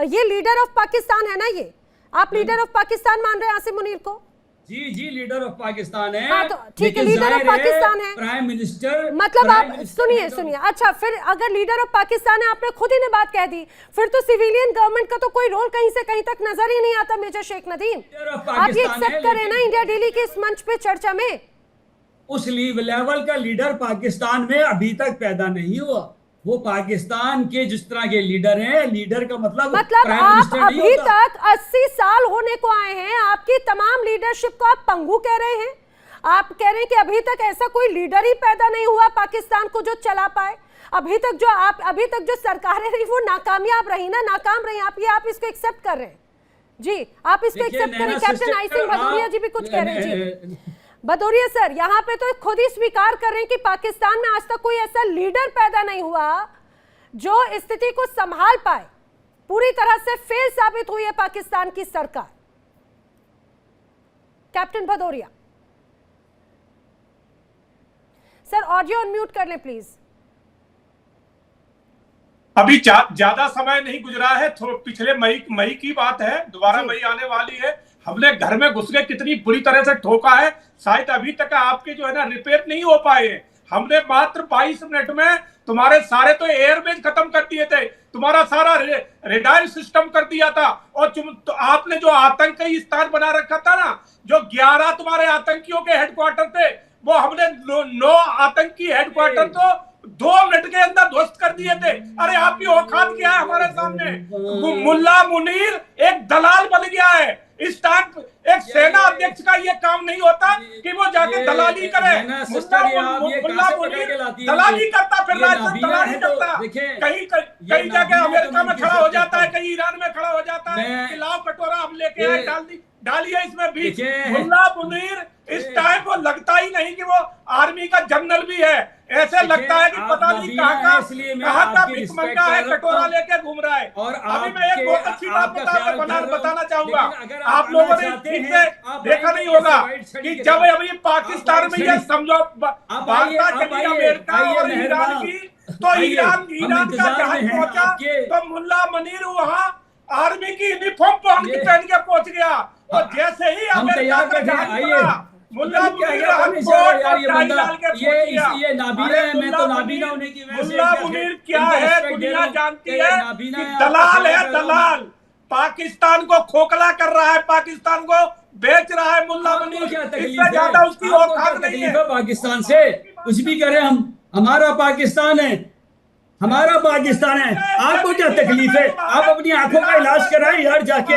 ये लीडर ऑफ पाकिस्तान है ना, ये आप लीडर ऑफ पाकिस्तान मान रहे हैं आसिम मुनीर को? जी जी, लीडर ऑफ पाकिस्तान है। हाँ तो ठीक है, लीडर ऑफ पाकिस्तान है, प्राइम मिनिस्टर। मतलब आप सुनिए सुनिए, अच्छा फिर अगर लीडर ऑफ पाकिस्तान है, आपने खुद ही ने बात कह दी, फिर तो सिविलियन गवर्नमेंट का तो कोई रोल कहीं से कहीं तक नजर ही नहीं आता। मेजर शेख नदीम, आप ये एक्सेप्ट करें ना इंडिया डेली के इस मंच पे चर्चा में? उस लेवल का लीडर पाकिस्तान में अभी तक पैदा नहीं हुआ। वो पाकिस्तान के जिस तरह के लीडर हैं, लीडर का मतलब आप अभी तक 80 साल होने को आए हैं, आपकी तमाम लीडरशिप को आप पंगु कह रहे हैं। आप कह रहे हैं कि अभी तक ऐसा कोई लीडर ही पैदा नहीं हुआ पाकिस्तान को जो चला पाए। अभी तक जो सरकारें रही वो नाकामयाब रही ना, नाकाम रही। आप इसको एक्सेप्ट कर रहे हैं जी, आप इसको एक्सेप्ट करें। कैप्टन आई सिंह भदौरिया जी भी कुछ कह रहे हैं जी। भदौरिया सर यहाँ पे तो खुद ही स्वीकार कर रहे हैं कि पाकिस्तान में आज तक कोई ऐसा लीडर पैदा नहीं हुआ जो स्थिति को संभाल पाए। पूरी तरह से फेल साबित हुई है पाकिस्तान की सरकार। Captain Bhadauria sir, audio unmute कर लें प्लीज। अभी ज्यादा समय नहीं गुजरा है, पिछले मई की बात है, दोबारा मई आने वाली है। हमने घर में घुस के कितनी बुरी तरह से ठोका है, शायद अभी तक आपके जो है ना रिपेयर नहीं हो पाए। हमने मात्र 22 मिनट में तुम्हारे सारे तो एयरबेस खत्म कर दिए थे, तुम्हारा सारा रेडार सिस्टम कर दिया था। और तो आपने जो आतंकी स्थान बना रखा था ना, जो 11 तुम्हारे आतंकियों के हेडक्वार्टर थे, वो हमने 9 आतंकी हेडक्वार्टर तो 2 मिनट के अंदर ध्वस्त कर दिए थे। अरे आपकी औकात क्या है हमारे सामने? मुल्ला मुनीर एक दलाल बन गया है। इस टाइम एक सेना अध्यक्ष का ये काम नहीं होता कि वो जाके दलाली करे। मुल्ला मुनीर दलाली करता, फिर दलाली करता, कहीं जाके अमेरिका में खड़ा हो जाता है, कहीं ईरान में खड़ा हो जाता है कि लाओ कटोरा हम लेके आए, डालिए इसमें बीच। मुल्ला मुनीर इस टाइम वो लगता ही नहीं कि वो आर्मी का जनरल भी है। ऐसे लगता है कि पता नहीं कहाँ का भिखमंगा है, कटोरा लेके घूम रहा है। और अभी मैं एक बहुत अच्छी बात बताना चाहूंगा। आप लोगों ने ठीक से देखा नहीं होगा कि जब अभी पाकिस्तान में ये समझो वार्ता चली अमेरिका और ईरान की, तो ईरान का जहाज पहुंचा तो मुल्ला मुनीर वहाँ आर्मी की यूनिफॉर्म पहन के पहुंच गया। और जैसे ही अमेरिका का जहाज पड़ा, मुल्ला मुनीर ये नाबीना है, मैं तो नाबीना होने की वजह से मुल्ला मुनीर क्या है दुनिया जानती है कि दलाल है, दलाल। पाकिस्तान को खोखला कर रहा है, पाकिस्तान को बेच रहा है मुल्ला मुनीर। इससे ज्यादा उसकी औकात नहीं है। पाकिस्तान से कुछ भी करें हम, हमारा पाकिस्तान है, हमारा पाकिस्तान है। आपको क्या तकलीफ है? आप अपनी आंखों का इलाज कराएं यार जाके,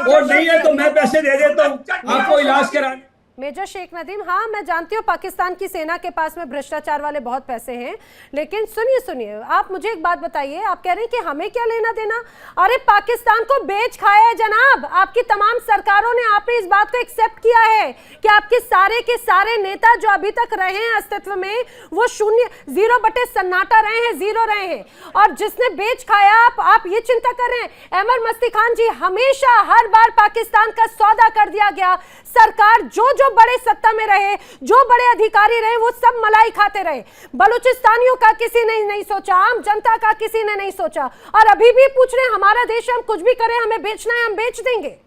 और नहीं है तो मैं पैसे दे देता हूँ आपको इलाज कराने। मेजर शेख नदीम, हाँ मैं जानती हूँ पाकिस्तान की सेना के पास में भ्रष्टाचार वाले बहुत पैसे हैं, लेकिन सुनिए आप मुझे एक बात बताइए। आप कह रहे हैं कि हमें क्या लेना देना? अरे पाकिस्तान को बेच खाया है जनाब आपकी तमाम सरकारों ने। आपने इस बात को एक्सेप्ट किया है कि आपके सारे के सारे नेता जो अभी तक रहे हैं अस्तित्व में, वो 0/सन्नाटा रहे हैं, 0 रहे हैं। और जिसने बेच खाया आप ये चिंता कर रहे हैं? अहमद मस्ती खान जी, हमेशा हर बार पाकिस्तान का सौदा कर दिया गया। सरकार जो बड़े सत्ता में रहे, जो बड़े अधिकारी रहे, वो सब मलाई खाते रहे। बलूचिस्तानियों का किसी ने नहीं सोचा, आम जनता का किसी ने नहीं सोचा। और अभी भी पूछ रहे हैं हमारा देश, हम कुछ भी करें, हमें बेचना है हम बेच देंगे।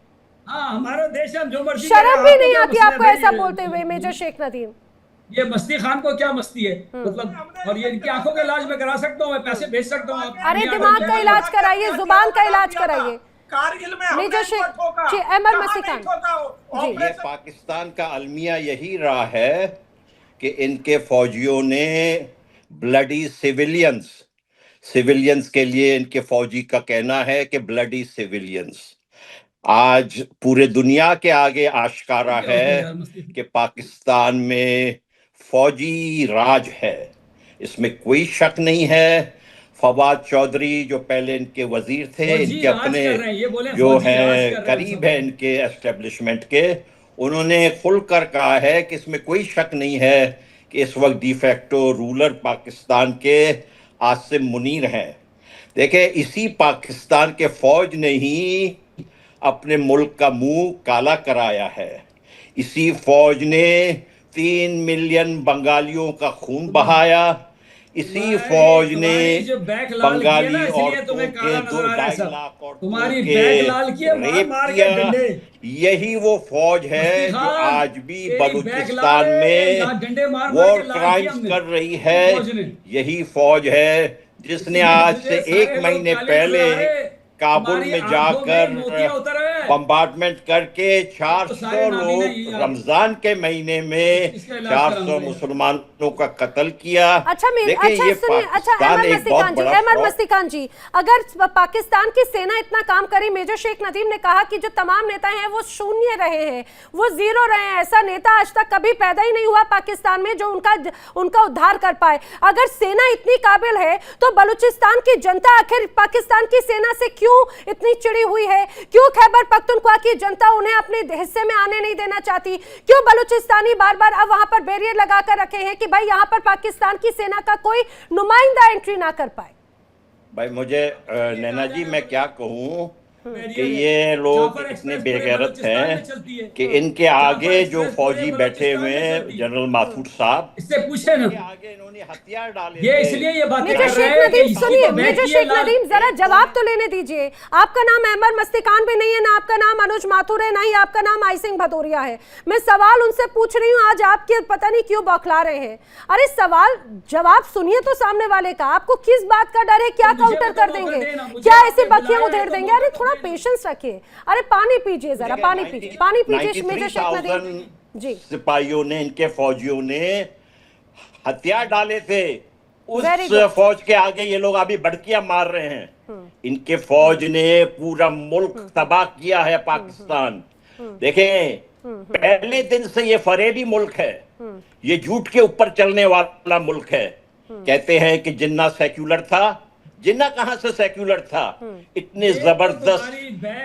हाँ, हमारा देश हम जो मर्जी। शर्म भी नहीं आती आपको ऐसा बोलते हुए मेजर शेख नदीम? ये मस्ती खान को क्या मस्ती है मतलब? और ये इनकी आंखों का इलाज मैं करा सकता हूँ, मैं पैसे भेज सकता हूँ। अरे दिमाग का इलाज कराइए, जुबान का इलाज कराइए। कारगिल में मेजर शेख अहमद मस्ती खान जी, पाकिस्तान का अलमिया यही रहा है कि इनके फौजियों ने ब्लडी सिविलियंस के लिए, इनके फौजी का कहना है कि ब्लडी सिविलियंस। आज पूरे दुनिया के आगे आश्कारा है कि पाकिस्तान में फौजी राज है, इसमें कोई शक नहीं है। फवाद चौधरी जो पहले इनके वजीर थे, फौजी इनके राज अपने कर रहे हैं, ये बोले जो फौजी राज है कर रहे हैं करीब सब। है इनके एस्टेब्लिशमेंट के, उन्होंने खुलकर कहा है कि इसमें कोई शक नहीं है कि इस वक्त डिफैक्टो रूलर पाकिस्तान के आसिम मुनीर हैं। देखिए, इसी पाकिस्तान के फौज ने ही अपने मुल्क का मुंह काला कराया है। इसी फौज ने 3 मिलियन बंगालियों का खून बहाया। इसी फौज ने जो बैक लाल किए बंगाली ना, इसलिए औरतों तुम्हें के काला नजर आ रहा है 2.5 सब। लाख औरतों तुम्हारी के बैक लाल किए, मार रेप मार के किया। डंडे। यही वो फौज है मस्ती जो खान, आज भी तेरी बैक बलूचिस्तान लाल है, में यहाँ डंडे मार मार वॉर के लाल किए क्राइम्स हमने। कर रही फौज है। ने। यही फौज है जिसने इसलिए आज तुझे से सारे 1 लोग महीने काले पहले नजर आ रहे, काबुल तुम्हारी में आंखों जाकर में मोतियां उतर रहे हैं। बम्बार्डमेंट करके तो 400 सारे नाबीना लोग यही आप। रमजान के महीने में इसका इलाज 400 कराऊंगा। मुसलमानों का कत्ल किया। अच्छा देखिए, ये सुनिए, अच्छा पाकिस्तान अहमद एक मस्ती बहुत खान जी, बड़ा अहमद फ्रॉड। मस्ती खान जी, अगर पाकिस्तान की सेना इतना काम करे, मेजर शेख नदीम ने कहा कि जो तमाम नेता हैं वो शून्य रहे हैं, वो जीरो रहे हैं, ऐसा नेता आज तक कभी पैदा ही नहीं हुआ पाकिस्तान में जो उनका उद्धार कर पाए। अगर सेना इतनी काबिल है तो बलूचिस्तान की जनता आखिर पाकिस्तान की सेना से क्यों इतनी चिड़ी हुई है? क्यों खैबर पख्तूनख्वा की जनता उन्हें अपने हिस्से में आने नहीं देना चाहती? क्यों बलूचिस्तानी बार बार अब वहां पर बैरियर लगाकर रखे हैं कि भाई यहां पर पाकिस्तान की सेना का कोई नुमाइंदा एंट्री ना कर पाए? भाई मुझे नैना जी, मैं क्या कहूँ कि ये लोग इतने बेगैरत हैं कि इनके आगे जो फौजी बैठे हुए हैं, जनरल माथुर साहब, इससे पूछे ना, के आगे इन्होंने हथियार डाले ये थे। इसलिए ये बातें मेजर कर रहे शेख हैं नदीम कि सुनिए, इसको मेजर बैठिए शेख लाल- नदीम जरा जवाब तो लेने दीजिए। आपका नाम अहमद मस्ती खान भी नहीं है, ना आपका नाम अनुज माथुर है, ना ही आपका नाम आई सिंह भदौरिया है। मैं सवाल उनसे पूछ रही हूँ, आज आपके पता नहीं क्यों बौखला रहे हैं। अरे सवाल जवाब सुनिए तो सामने वाले का। आपको किस बात का डर है? क्या मुझे काउंटर तो कर मौका देंगे? देना, मुझे क्या आपने ऐसी बखियां बुलाया उधेड़ है तो देंगे? अरे मौका थोड़ा दीजिए। पेशेंस रखिए। अरे पानी पीजिए जरा, देखिए, पानी पीजिए, पानी पीजिए मेजर शेख 93,000 नदीम जी। सिपाहियों ने, इनके फौजियों ने हथियार डाले थे। Very उस good. फौज के आगे ये लोग अभी बड़कियां मार रहे हैं। इनके फौज ने पूरा मुल्क तबाह किया है पाकिस्तान। देखें, पहले दिन से ये फरेबी मुल्क है, ये झूठ के ऊपर चलने वाला मुल्क है। कहते हैं कि जिन्ना सेक्युलर था, जिन्ना कहां से सेक्युलर था? इतने जबरदस्त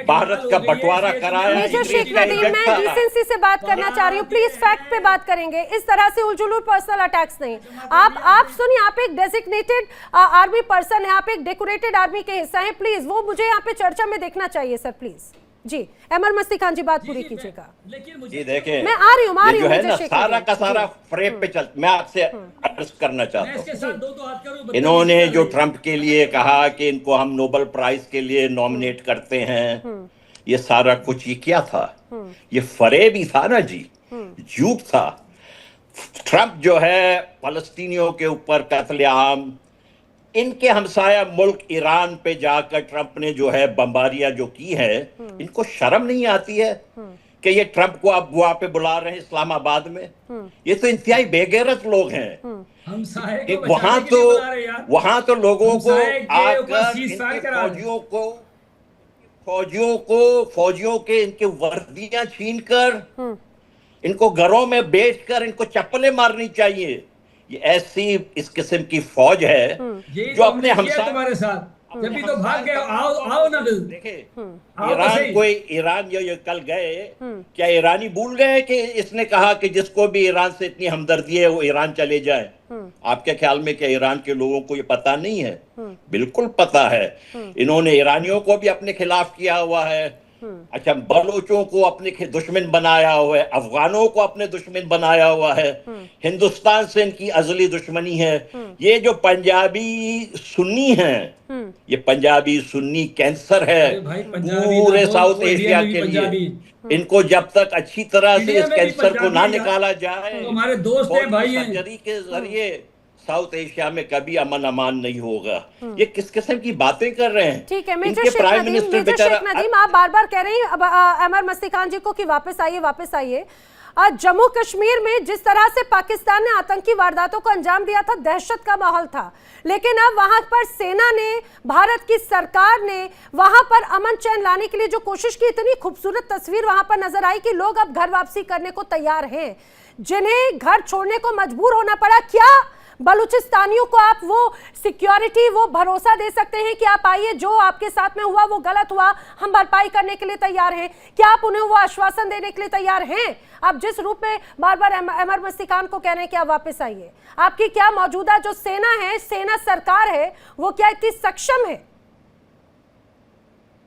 भारत का बंटवारा कराया। मेजर शेख अंग्रेज का नदीम, एजेंट मैं था। डिसेंसी से बात करना चाह रही हूँ, प्लीज फैक्ट पे बात करेंगे, इस तरह से उलझुल पर्सनल अटैक्स नहीं। आप सुनिए, आप एक डेजिग्नेटेड आर्मी पर्सन है, आप एक डेकोरेटेड आर्मी के हिस्सा हैं, प्लीज वो मुझे यहाँ पे चर्चा में देखना चाहिए सर, प्लीज जी। अहमद मस्ती खान जी बात पूरी कीजिएगा। लेकिन ये देखें, मैं आ रही हूँ ये जो है ना, मेजर शेख सारा नदीम। का सारा फ्रेम पे चल। मैं आपसे अर्ज करना चाहता हूँ, इसके साथ दो हाथ करूं, इन्होंने जो ट्रंप के लिए कहा कि इनको हम नोबेल प्राइज के लिए नॉमिनेट करते हैं, ये सारा कुछ ये क्या था? ये फरेब ही था ना जी, झूठ था। ट्रंप जो है फलस्तीनियों के ऊपर कत्लेआम, इनके हमसाया मुल्क ईरान पे जाकर ट्रंप ने जो है बमबारियां जो की है, इनको शर्म नहीं आती है कि ये ट्रंप को अब वहां पे बुला रहे हैं इस्लामाबाद में? ये तो इंतहाई बेगैरत लोग हैं। हम साहे कि को वहां बचाने के लिए बुला रहे हैं यार। वहां तो लोगों को हमसाए के ऊपर आकर ceasefire इनके करा रहे हैं। फौजियों के इनके वर्दियां छीनकर इनको घरों में बेचकर इनको चप्पलें मारनी चाहिए। ये ऐसी इस किस्म की फौज है ये जो अपने हमसा तुम्हारे साथ जब भी तो भाग गए, आओ ना बिल। देखे, आओ तो सही। ईरान जो ये कल गए, क्या ईरानी भूल गए कि इसने कहा कि जिसको भी ईरान से इतनी हमदर्दी है वो ईरान चले जाए? आपके ख्याल में क्या ईरान के लोगों को ये पता नहीं है? बिल्कुल पता है। इन्होंने ईरानियों को भी अपने खिलाफ किया हुआ है। अच्छा, बलोचों को अपने दुश्मन बनाया हुआ है, अफगानों को अपने दुश्मन बनाया हुआ है, हिंदुस्तान से इनकी अजली दुश्मनी है। ये जो पंजाबी सुन्नी हैं, ये पंजाबी सुन्नी कैंसर है पूरे साउथ एशिया के लिए। इनको जब तक अच्छी तरह से इस कैंसर को ना निकाला जाए, हमारे दोस्त हैं, भाई हैं, सर्जरी के जरिए साउथ एशिया में कभी अमन अमान नहीं होगा। ये किस किस्म की बातें कर रहे हैं? ठीक है मेजर इनके Sheikh prime Nadeem, minister major बेचारा शेख नदीम, आप बार बार कह रहे हैं अब अहमद मस्ती खान जी को कि वापस आइए। जम्मू कश्मीर में जिस तरह से पाकिस्तान ने आतंकी वारदातों को अंजाम दिया था, दहशत का माहौल था, लेकिन अब वहां पर सेना ने, भारत की सरकार ने वहां पर अमन चैन लाने के लिए जो कोशिश की, इतनी खूबसूरत तस्वीर वहां पर नजर आई कि लोग अब घर वापसी करने को तैयार हैं, जिन्हें घर छोड़ने को मजबूर होना पड़ा। क्या बलूचिस्तानियों को आप वो सिक्योरिटी, वो भरोसा दे सकते हैं कि आप आइए, जो आपके साथ में हुआ वो गलत हुआ, हम भरपाई करने के लिए तैयार हैं? क्या आप उन्हें वो आश्वासन देने के लिए तैयार हैं? आप जिस रूप में बार बार अमर मस्तिकान को कह रहे हैं कि आप वापस आइए, आपकी क्या मौजूदा जो सेना है, सेना सरकार है, वो क्या इतनी सक्षम है?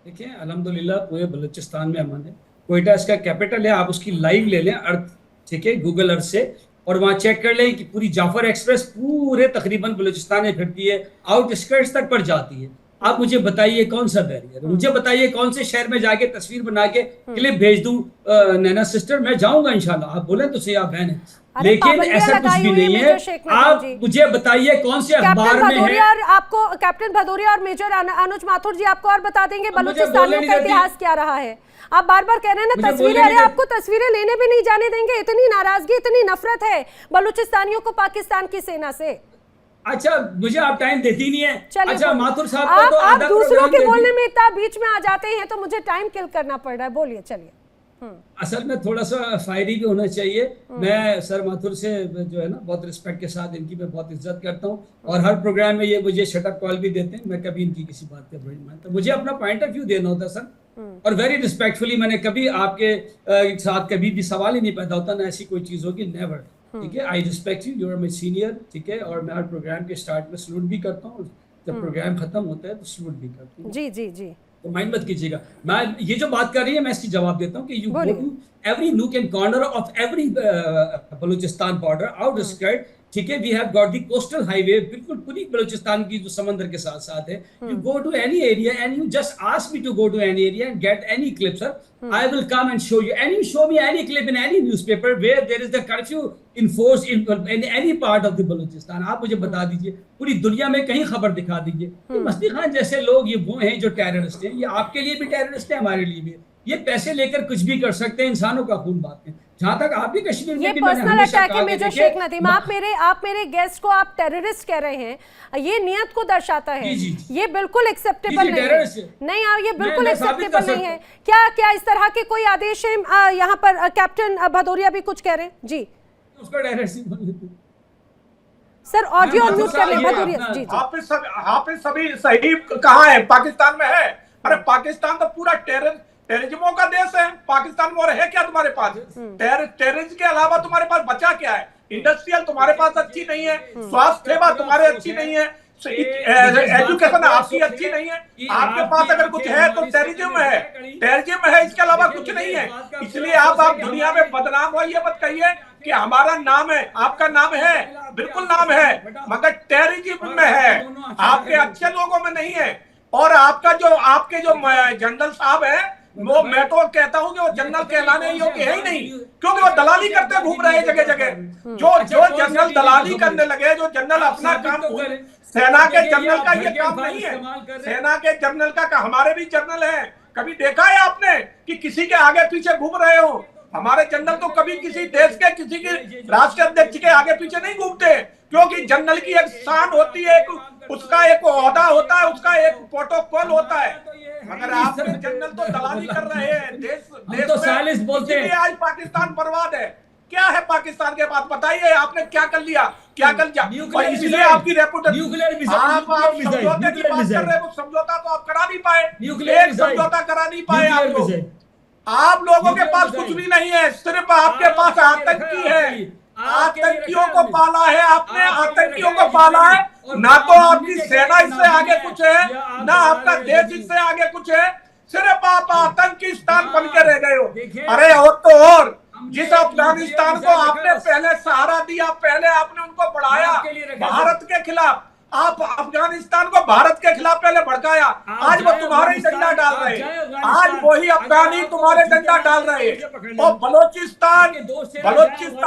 देखिए, अल्हम्दुलिल्लाह पूरे बलूचिस्तान में अमन है। कोयटा इसका कैपिटल है, आप उसकी लाइव ले लें अर्थ, ठीक है, गूगल अर्थ से, और वहाँ चेक कर लें कि पूरी जाफर एक्सप्रेस पूरे तकरीबन बलूचिस्तान में फिरती है, आउटस्कर्ट्स तक पर जाती है। आप मुझे बताइए कौन सा बैरियर, मुझे बताइए कौन से शहर में जाके तस्वीर बना के क्लिप भेज दूं, नैना सिस्टर मैं जाऊंगा इंशाल्लाह, आप बोले तो सही, आप बहन है, लेकिन ऐसा कुछ भी नहीं है। आप मुझे बताइए कौन से अखबार में है। आपको कैप्टन भदौरिया और मेजर अनुज माथुर जी आपको और बता देंगे बलूचिस्तानियों का इतिहास क्या रहा है। आप बार बार कह रहे हैं ना तस्वीरें, अरे आपको तस्वीरें लेने भी नहीं जाने देंगे, इतनी नाराजगी, इतनी नफरत है बलूचिस्तानियों को पाकिस्तान की सेना से। अच्छा, मुझे आप टाइम देती नहीं है। अच्छा, माथुर साहब को तो आप दूसरों के बोलने में इतना बीच में आ जाते हैं तो मुझे टाइम किल करना पड़ रहा है। बोलिए, चलिए। असल में थोड़ा सा फायरी भी होना चाहिए। मैं सर माथुर से जो है ना बहुत रिस्पेक्ट के साथ, इनकी मैं बहुत इज्जत करता हूँ, और हर प्रोग्राम में ये मुझे शटअप कॉल भी देते हैं। मैं कभी इनकी किसी बात का बुरा नहीं मानता, मुझे अपना पॉइंट ऑफ व्यू देना होता है सर, और वेरी रिस्पेक्टफुली। मैंने कभी आपके साथ कभी भी सवाल ही नहीं पैदा होता, ना ऐसी कोई चीज होगी, नेवर, ठीक है। I respect you, you are my senior, ठीक है, और मैं हर प्रोग्राम के स्टार्ट में सलूट भी करता हूँ, जब प्रोग्राम खत्म होता है तो सलूट भी करता हूँ। जी जी जी, तो माइंड मत कीजिएगा। मैं ये जो बात कर रही है मैं इसकी जवाब देता हूँ कि you go to every nook and corner of every Balochistan border outskirt, ठीक है, we have got the coastal highway, बिल्कुल पूरी बलूचिस्तान की जो समंदर के साथ साथ है। You go to any area and you just ask me to go to any area and get any clip, sir, I will come and show you, and you show me any clip in any newspaper where there is the curfew enforced in any part of the Balochistan. आप मुझे बता दीजिए, पूरी दुनिया में कहीं खबर दिखा दीजिए। मस्ती खान जैसे लोग ये वो हैं जो टेररिस्ट हैं, ये आपके लिए भी टेररिस्ट है, हमारे लिए भी। ये पैसे लेकर कुछ भी कर सकते हैं, इंसानों का खून बांटते हैं। जहाँ तक आपके कश्मीर में भी पर्सनल अटैक है मेजर शेख नदीम, आप मेरे गेस्ट को आप टेररिस्ट कह रहे हैं, ये नियत को दर्शाता है। ये बिल्कुल एक्सेप्टेबल नहीं है। नहीं, ये बिल्कुल एक्सेप्टेबल नहीं है। क्या इस तरह के कोई आदेश है? यहाँ पर कैप्टन भदौरिया भी कुछ कह रहे हैं जी, उसका टेररिस्ट सर ऑडियो म्यूट कर ले भदौरिया जी। हाफिज सभी सही कहाँ है? पाकिस्तान में है। अरे पाकिस्तान तो पूरा टेररिज्मों का देश है। पाकिस्तान में और है क्या तुम्हारे पास? टेररिज्म के अलावा तुम्हारे पास बचा क्या है? इंडस्ट्रियल तुम्हारे पास अच्छी नहीं है, स्वास्थ्य सेवा तुम्हारे अच्छी नहीं है, एजुकेशन आपकी अच्छी नहीं है। आपके पास अगर कुछ है तो टेररिज्म है, टेररिज्म है, इसके अलावा कुछ नहीं है। इसलिए आप दुनिया में बदनाम हो, ये मत कहिए कि हमारा नाम है। आपका नाम है, बिल्कुल नाम है, मगर टेररिज्म में है, आपके अच्छे लोगों में नहीं है। और आपके जो जनरल साहब है, वो मैं तो कहता हूं कि वो जनरल कहलाने योग्य है ही नहीं, क्योंकि वो दलाली करते घूम रहे जगह जगह। जो जनरल दलाली करने लगे, जो जनरल अपना काम, सेना के जनरल का ये काम नहीं है। सेना के जनरल का हमारे भी जनरल है, कभी देखा है आपने कि किसी के आगे पीछे घूम रहे हो? हमारे जनरल तो कभी किसी देश के किसी के राष्ट्रीय अध्यक्ष के आगे पीछे नहीं घूमते, क्योंकि जनरल की एक शान होती है, उसका एक ओहदा होता है, उसका एक प्रोटोकॉल होता है। मगर आप जनरल तो दलाली कर रहे हैं देश तो सालिस बोलते हैं। आज पाकिस्तान बर्बाद है। क्या है पाकिस्तान के पास? बताइए आपने क्या कर लिया, क्या कर लिया? इसलिए आपकी रेपुटेशन, आप समझौते की बात कर रहे हैं, वो समझौता तो आप करा नहीं पाए, एक समझौता करा नहीं पाए आप लोग। आप लोगों के पास कुछ भी नहीं है, सिर्फ आपके पास आतंकी है। आतंकियों को पाला है आपने, आतंकियों को पाला है। ना तो आपकी सेना इससे आगे कुछ है, ना आपका देश इससे आगे कुछ है, सिर्फ आप आतंकिस्तान बन के रह गए हो। अरे और तो और, जिस अफगानिस्तान को आपने पहले सहारा दिया, पहले आपने उनको बढ़ाया भारत के खिलाफ, आप अफगानिस्तान को भारत के खिलाफ पहले भड़काया, आज वो तुम्हारे ही डंडा डाल रहे हैं, आज वही अफगानी तुम्हारे डंडा डाल रहे हैं। और बलोचिस्तान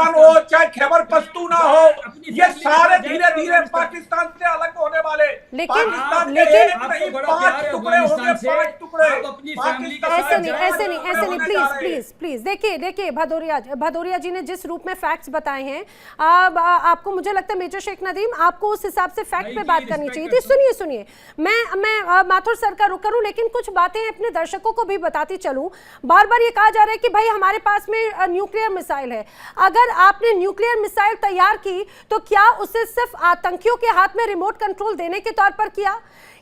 हो चाहे खैबर पख्तूनख्वा हो, ये सारे धीरे धीरे पाकिस्तान से अलग होने वाले लेकिन पाकिस्तान लेकिन एक आपको नहीं, बड़ा 5 प्यार है टुकड़े हो गए, अफगानिस्तान से, 5 टुकड़े। आप अपनी फैमिली के ऐसे साथ नहीं, जाएं, ऐसे नहीं, तो ऐसे नहीं, होने जा रहे हैं। प्लीज देखिए भदौरिया जी ने जिस रूप में फैक्ट्स बताए हैं, अब आपको मुझे लगता है मेजर शेख नदीम आपको उस हिसाब से फैक्ट पे नहीं, बात जी, करनी respect चाहिए थी। करता सुनिए मैं माथुर सर का रुख करूं, लेकिन कुछ बातें अपने दर्शकों को भी बताती चलूं। बार बार ये कहा जा रहा है कि भाई हमारे पास में न्यूक्लियर मिसाइल है। अगर आपने न्यूक्लियर मिसाइल तैयार की तो क्या उसे सिर्फ आतंकियों के हाथ में रिमोट कंट्रोल देने के तौर पर किया?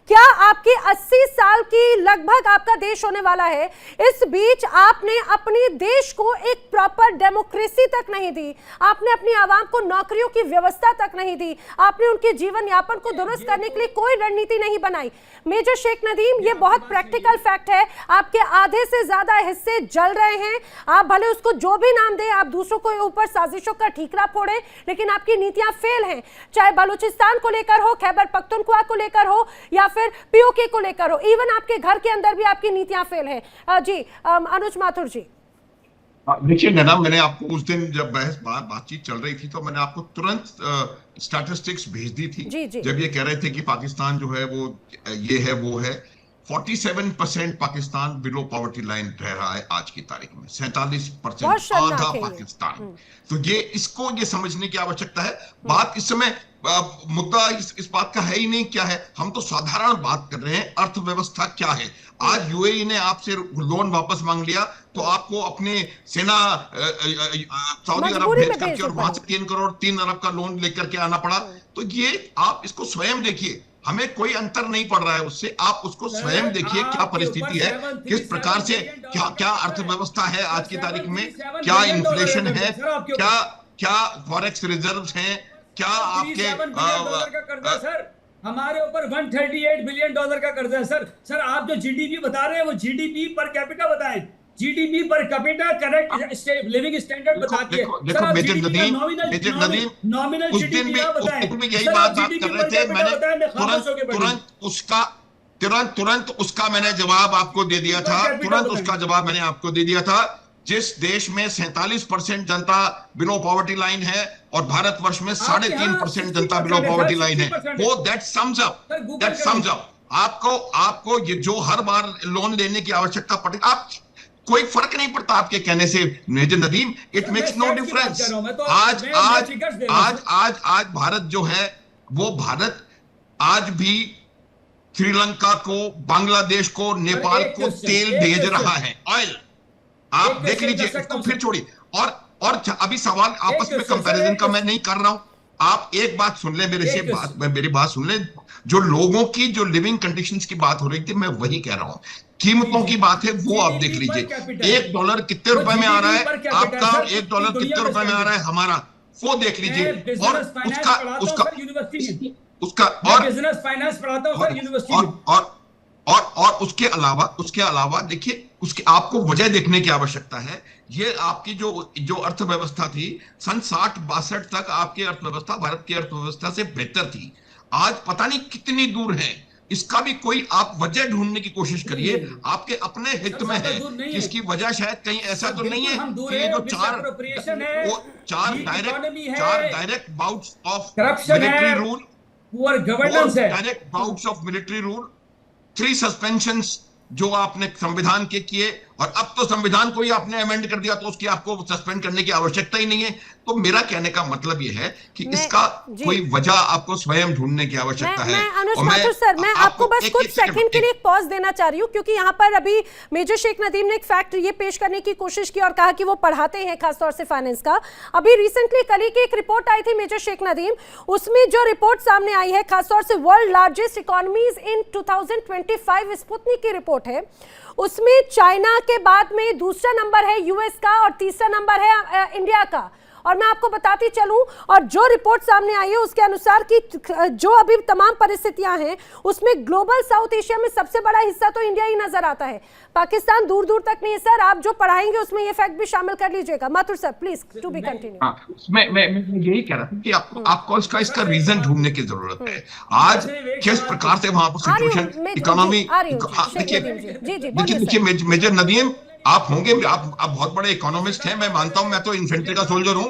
क्या आपकी 80 साल की लगभग आपका देश होने वाला है, इस बीच आपने अपने देश को एक प्रॉपर डेमोक्रेसी तक नहीं दी, आपने अपनी आवाम को नौकरियों की व्यवस्था तक नहीं दी, आपने उनके जीवन यापन को दुरुस्त करने के लिए कोई रणनीति नहीं बनाई। मेजर शेख नदीम, ये बहुत प्रैक्टिकल फैक्ट है, आपके आधे से ज्यादा हिस्से जल रहे हैं। आप भले उसको जो भी नाम दें, आप दूसरों को ऊपर साजिशों का ठीकरा फोड़े, लेकिन आपकी नीतियां फेल हैं। चाहे बलूचिस्तान को लेकर हो, खैबर पख्तूनख्वा को लेकर हो, या फिर पीओके को लेकर हो, इवन आपके घर के अंदर भी आपकी नीतियां फेल हैं। जी अनुज माथुर जी। देखिए नैना, मैंने आपको उस दिन जब बातचीत चल रही थी तो मैंने आपको तुरंत स्टैटिस्टिक्स भेज दी थी। जी। जब ये कह रहे थे कि पाकिस्तान जो है वो ये है वो है, 47% पाकिस्तान बिलो पॉवर्टी लाइन रह रहा है आज की तारीख में, 47% आधा पाकिस्तान। तो ये इसको ये समझने की आवश्यकता है। बात इस समय मुद्दा इस बात का है ही नहीं क्या है, हम तो साधारण बात कर रहे हैं, अर्थव्यवस्था क्या है। आज यूएई ने आपसे लोन वापस मांग लिया तो आपको अपने सेना सऊदी अरब भेज करके और वहां से 3 अरब का लोन लेकर के आना पड़ा। तो ये आप इसको स्वयं देखिए, हमें कोई अंतर नहीं पड़ रहा है उससे। आप उसको स्वयं देखिए क्या परिस्थिति है, किस प्रकार से क्या अर्थव्यवस्था है आज की तारीख में, क्या इन्फ्लेशन है, क्या फॉरेक्स रिजर्व्स हैं, क्या आपके सर हमारे ऊपर 138 बिलियन डॉलर का कर्जा है सर। आप जो जीडीपी बता रहे हैं वो जीडीपी पर कैपिटा बताएं, GDP per capita correct living standard बताइए। देखो मेजर नदीम नॉमिनल उस दिन भी यही बात कर रहे थे। मैंने तुरंत उसका मैंने जवाब आपको दे दिया था, तुरंत उसका जवाब मैंने आपको दे दिया था। जिस देश में 47% जनता बिलो पॉवर्टी लाइन है और भारतवर्ष में 3.5% जनता बिलो पॉवर्टी लाइन है, वो दैट सम्स अप। आपको ये जो हर बार लोन लेने की आवश्यकता पड़े, आप कोई फर्क नहीं पड़ता आपके कहने से major Nadeem, it makes no difference. आज भारत जो है वो भारत आज भी श्रीलंका को, बांग्लादेश को, नेपाल को तेल भेज रहा है, ऑयल। आप देख लीजिए, इसको फिर छोड़िए। और अभी सवाल आपस में कंपैरिजन का मैं नहीं कर रहा हूं। आप एक बात सुन ले मेरी बात सुन ले। जो लोगों की जो लिविंग कंडीशंस की बात हो रही थी, मैं वही कह रहा हूं। कीमतों की बात है वो आप देख लीजिए। $1 कितने रुपए में आ रहा है आपका, $1 कितने रुपए में आ रहा है हमारा, वो देख लीजिए। और उसका और बिजनेस फाइनेंस पढ़ाता हूं सर यूनिवर्सिटी। और उसके अलावा देखिए, उसकी आपको वजह देखने की आवश्यकता है। ये आपकी जो अर्थव्यवस्था थी सन 60-62 तक, आपकी अर्थव्यवस्था भारत की अर्थव्यवस्था से बेहतर थी। आज पता नहीं कितनी दूर है, इसका भी कोई आप वजह ढूंढने की कोशिश करिए। आपके अपने हित में है, इसकी वजह शायद कहीं ऐसा तो नहीं है कि ये जो चार direct bouts of military rule, direct bouts of military rule, 3 suspensions जो आपने संविधान के किए, और अब तो संविधान को ही आपने अमेंड कर दिया, तो उसकी आपको सस्पेंड करने की आवश्यकता ही नहीं है। तो मेरा कहने का मतलब ये है कि इसका कोई वजह आपको स्वयं ढूंढने की आवश्यकता है। अनुज माथुर सर, मैं आपको बस कुछ सेकंड के लिए एक पॉज देना चाह रही हूँ, क्योंकि यहाँ पर अभी मेजर शेख नदीम ने एक फैक्ट ये पेश करने की कोशिश की और कहा कि वो पढ़ाते हैं खासतौर से फाइनेंस का। अभी रिसेंटली कल की एक रिपोर्ट आई थी मेजर शेख नदीम, उसमें जो रिपोर्ट सामने आई है खासतौर से world largest economies in 2025 Sputnik की रिपोर्ट है, उसमें चाइना के बाद में दूसरा नंबर है यूएस का और तीसरा नंबर है इंडिया का। और मैं आपको बताती चलूं, और जो रिपोर्ट सामने आई है उसके अनुसार कि जो अभी तमाम परिस्थितियां हैं उसमें ग्लोबल साउथ एशिया में सबसे बड़ा हिस्सा तो इंडिया ही नजर आता है, पाकिस्तान दूर दूर तक नहीं है। सर आप जो पढ़ाएंगे उसमें ये फैक्ट भी शामिल कर लीजिएगा। Mathur sir please to be continue. मैं यही कह रहा था कि आपको इसका रीजन ढूंढने की जरूरत है। आज किस प्रकार से वहां पर सिचुएशन, इकोनॉमी, देखिए मेजर नदीम, आप होंगे, आप बहुत बड़े इकोनॉमिस्ट हैं, मैं मानता हूं, मैं तो इन्फेंट्री का सोल्जर हूं।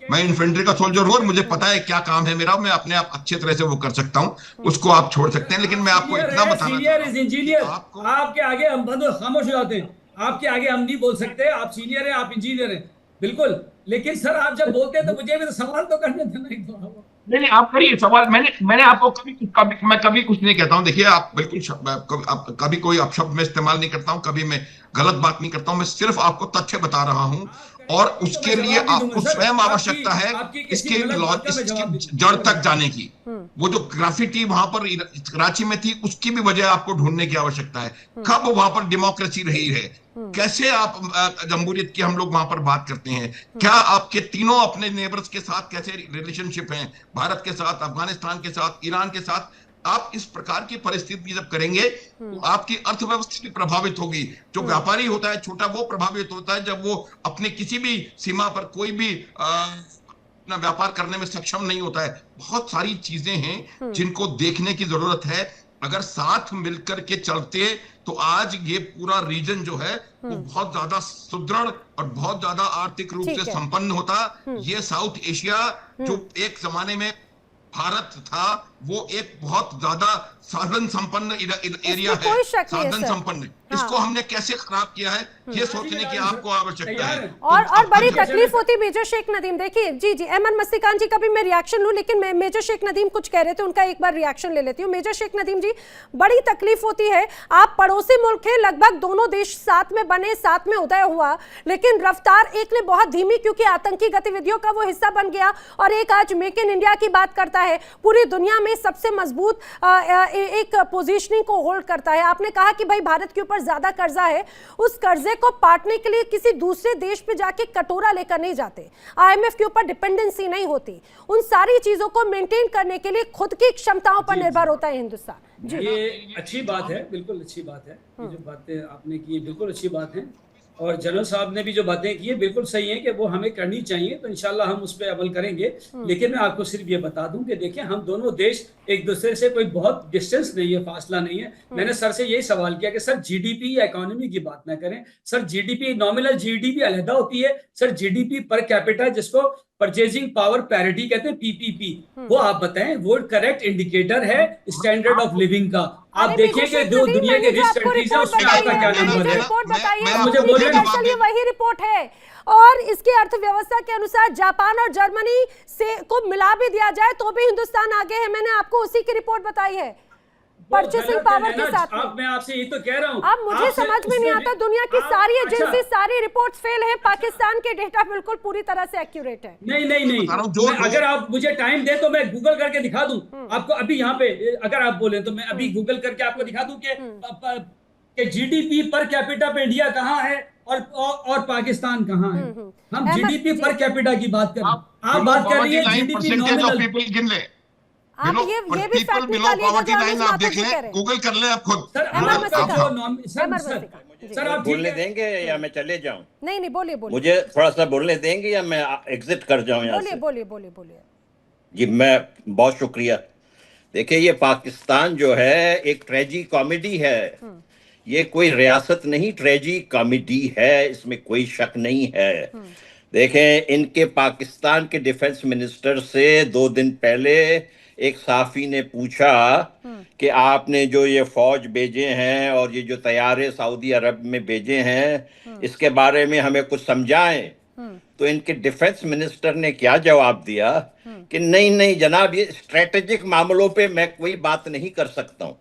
मैं इन्फेंट्री का सोल्जर हूँ और मुझे पता है क्या काम है मेरा, मैं अपने आप अच्छे तरह से वो कर सकता हूँ, उसको आप छोड़ सकते हैं। लेकिन मैं आपको इतना बताना सीनियर इज इंजीनियर, आपको आपके आगे हम खामोश हो जाते हैं, आपके आगे हम नहीं बोल सकते, आप सीनियर हैं, आप इंजीनियर हैं, बिल्कुल। लेकिन सर आप जब बोलते हैं तो मुझे भी तो सवाल तो करने देना ही तो। नहीं, आप करिए सवाल। मैंने आपको मैं कभी कुछ नहीं कहता हूँ। देखिए, आप बिल्कुल कभी कोई अपशब्द में इस्तेमाल नहीं करता हूँ, कभी मैं गलत बात नहीं करता हूँ, मैं सिर्फ आपको तथ्य बता रहा हूँ। और उसके लिए आपको स्वयं आवश्यकता है इसके जड़ तक जाने की। वो जो ग्राफिटी वहां पर कराची में थी, उसकी भी वजह आपको ढूंढने की आवश्यकता है। कब वहां पर डेमोक्रेसी रही है, कैसे आप जमहूरियत की हम लोग वहां पर बात करते हैं, क्या आपके तीनों अपने नेबर्स के साथ कैसे रिलेशनशिप हैं, भारत के साथ, अफगानिस्तान के साथ, ईरान के साथ। आप इस प्रकार की परिस्थिति जब करेंगे तो आपकी अर्थव्यवस्था भी प्रभावित होगी। जो व्यापारी होता है छोटा, वो प्रभावित होता है जब वो अपने किसी भी सीमा पर कोई भी अपना व्यापार करने में सक्षम नहीं होता है। बहुत सारी चीजें हैं जिनको देखने की जरूरत है। अगर साथ मिलकर के चलते तो आज ये पूरा रीजन जो है वो बहुत ज्यादा सुदृढ़ और बहुत ज्यादा आर्थिक रूप से संपन्न होता। ये साउथ एशिया जो एक जमाने में भारत था, वो एक बहुत ज्यादा साधन संपन्न एरिया है, साधन संपन्न। इसको हमने कैसे खराब किया है, ये सोचने की आपको आवश्यकता है। और बड़ी तकलीफ होती मेजर शेख नदीम। देखिए जी अहमद मस्तिकान जी का भी मैं रिएक्शन लूं, लेकिन मैं मेजर शेख नदीम कुछ कह रहे थे, उनका एक बार रिएक्शन ले लेती हूँ। मेजर शेख नदीम जी, बड़ी तकलीफ होती है, आप पड़ोसी मुल्क है, लगभग दोनों देश साथ में बने, साथ में उदय हुआ, लेकिन रफ्तार एक ने बहुत धीमी, क्योंकि आतंकी गतिविधियों का वो हिस्सा बन गया, और एक आज मेक इन इंडिया की बात करता है, पूरी दुनिया में सबसे मजबूत एक पोजीशनिंग को होल्ड करता है। आपने कहा कि भाई भारत के ऊपर ज्यादा कर्जा है, उस कर्जे को पाटने के लिए किसी दूसरे देश पे जाके कटोरा लेकर नहीं जाते, आईएमएफ के ऊपर डिपेंडेंसी नहीं होती, उन सारी चीजों को मेंटेन करने के लिए खुद की क्षमताओं पर निर्भर होता है हिंदुस्तान। जी, ये अच्छी बात है, बिल्कुल अच्छी बात है। ये जो बातें आपने की बिल्कुल अच्छी बात है, और जनरल साहब ने भी जो बातें की है बिल्कुल सही है कि वो हमें करनी चाहिए, तो इंशाल्लाह हम उस पर अमल करेंगे। लेकिन मैं आपको सिर्फ ये बता दूं कि देखिए, हम दोनों देश एक दूसरे से कोई बहुत डिस्टेंस नहीं है, फासला नहीं है। मैंने सर से यही सवाल किया कि सर जीडीपी या इकोनॉमी की बात ना करें, सर जीडीपी, नॉमिनल जीडीपी अलग होती है, सर जीडीपी पर कैपिटा, जिसको परचेजिंग पावर पैरिटी कहते हैं, पीपीपी, वो आप बताएं, वो करेक्ट इंडिकेटर है स्टैंडर्ड ऑफ लिविंग का। आप देखिए कि जो दुनिया के रिच कंट्रीज है उसमें आपका क्या नंबर है, मुझे बोलिए। ये वही रिपोर्ट है, और इसकी अर्थव्यवस्था के अनुसार जापान और जर्मनी से को मिला भी दिया जाए तो भी हिंदुस्तान आगे है। मैंने आपको उसी की रिपोर्ट बताई है परचेसिंग पावर के साथ में। मैं आपसे यही तो कह रहा हूं, अब मुझे समझ में नहीं आता, दुनिया की सारी एजेंसी, सारी रिपोर्ट्स फेल है, पाकिस्तान के डेटा बिल्कुल पूरी तरह से एक्यूरेट है। नहीं, अगर आप मुझे टाइम दे तो मैं गूगल करके दिखा दूं आपको अभी यहाँ पे, अगर आप बोले तो मैं अभी गूगल करके आपको दिखा दूं कि जीडीपी पर कैपिटा पे इंडिया कहाँ है और पाकिस्तान कहाँ है। हम जीडीपी पर कैपिटा की बात कर रहे हैं, आप बात कर रही है जीडीपी नॉमिनल। आप ये भी फैक्ट निकालिएगा, आप देख लें, गूगल कर लें आप खुद। सर आप बोलने देंगे या मैं चले जाऊं? नहीं, बोलिए। मुझे थोड़ा सा बोलने देंगे या मैं एग्जिट कर जाऊं यहाँ से? बोलिए। जी, मैं बहुत शुक्रिया। देखिए, ये पाकिस्तान जो है एक ट्रेजी कॉमेडी है, ये कोई रियासत नहीं, ट्रेजी कॉमेडी है, इसमें कोई शक नहीं है। देखें, इनके पाकिस्तान के डिफेंस मिनिस्टर से 2 दिन पहले एक साफी ने पूछा कि आपने जो ये फौज भेजे हैं और ये जो तैयारे सऊदी अरब में भेजे हैं, इसके बारे में हमें कुछ समझाएं। तो इनके डिफेंस मिनिस्टर ने क्या जवाब दिया कि नहीं जनाब, ये स्ट्रेटेजिक मामलों पे मैं कोई बात नहीं कर सकता हूं।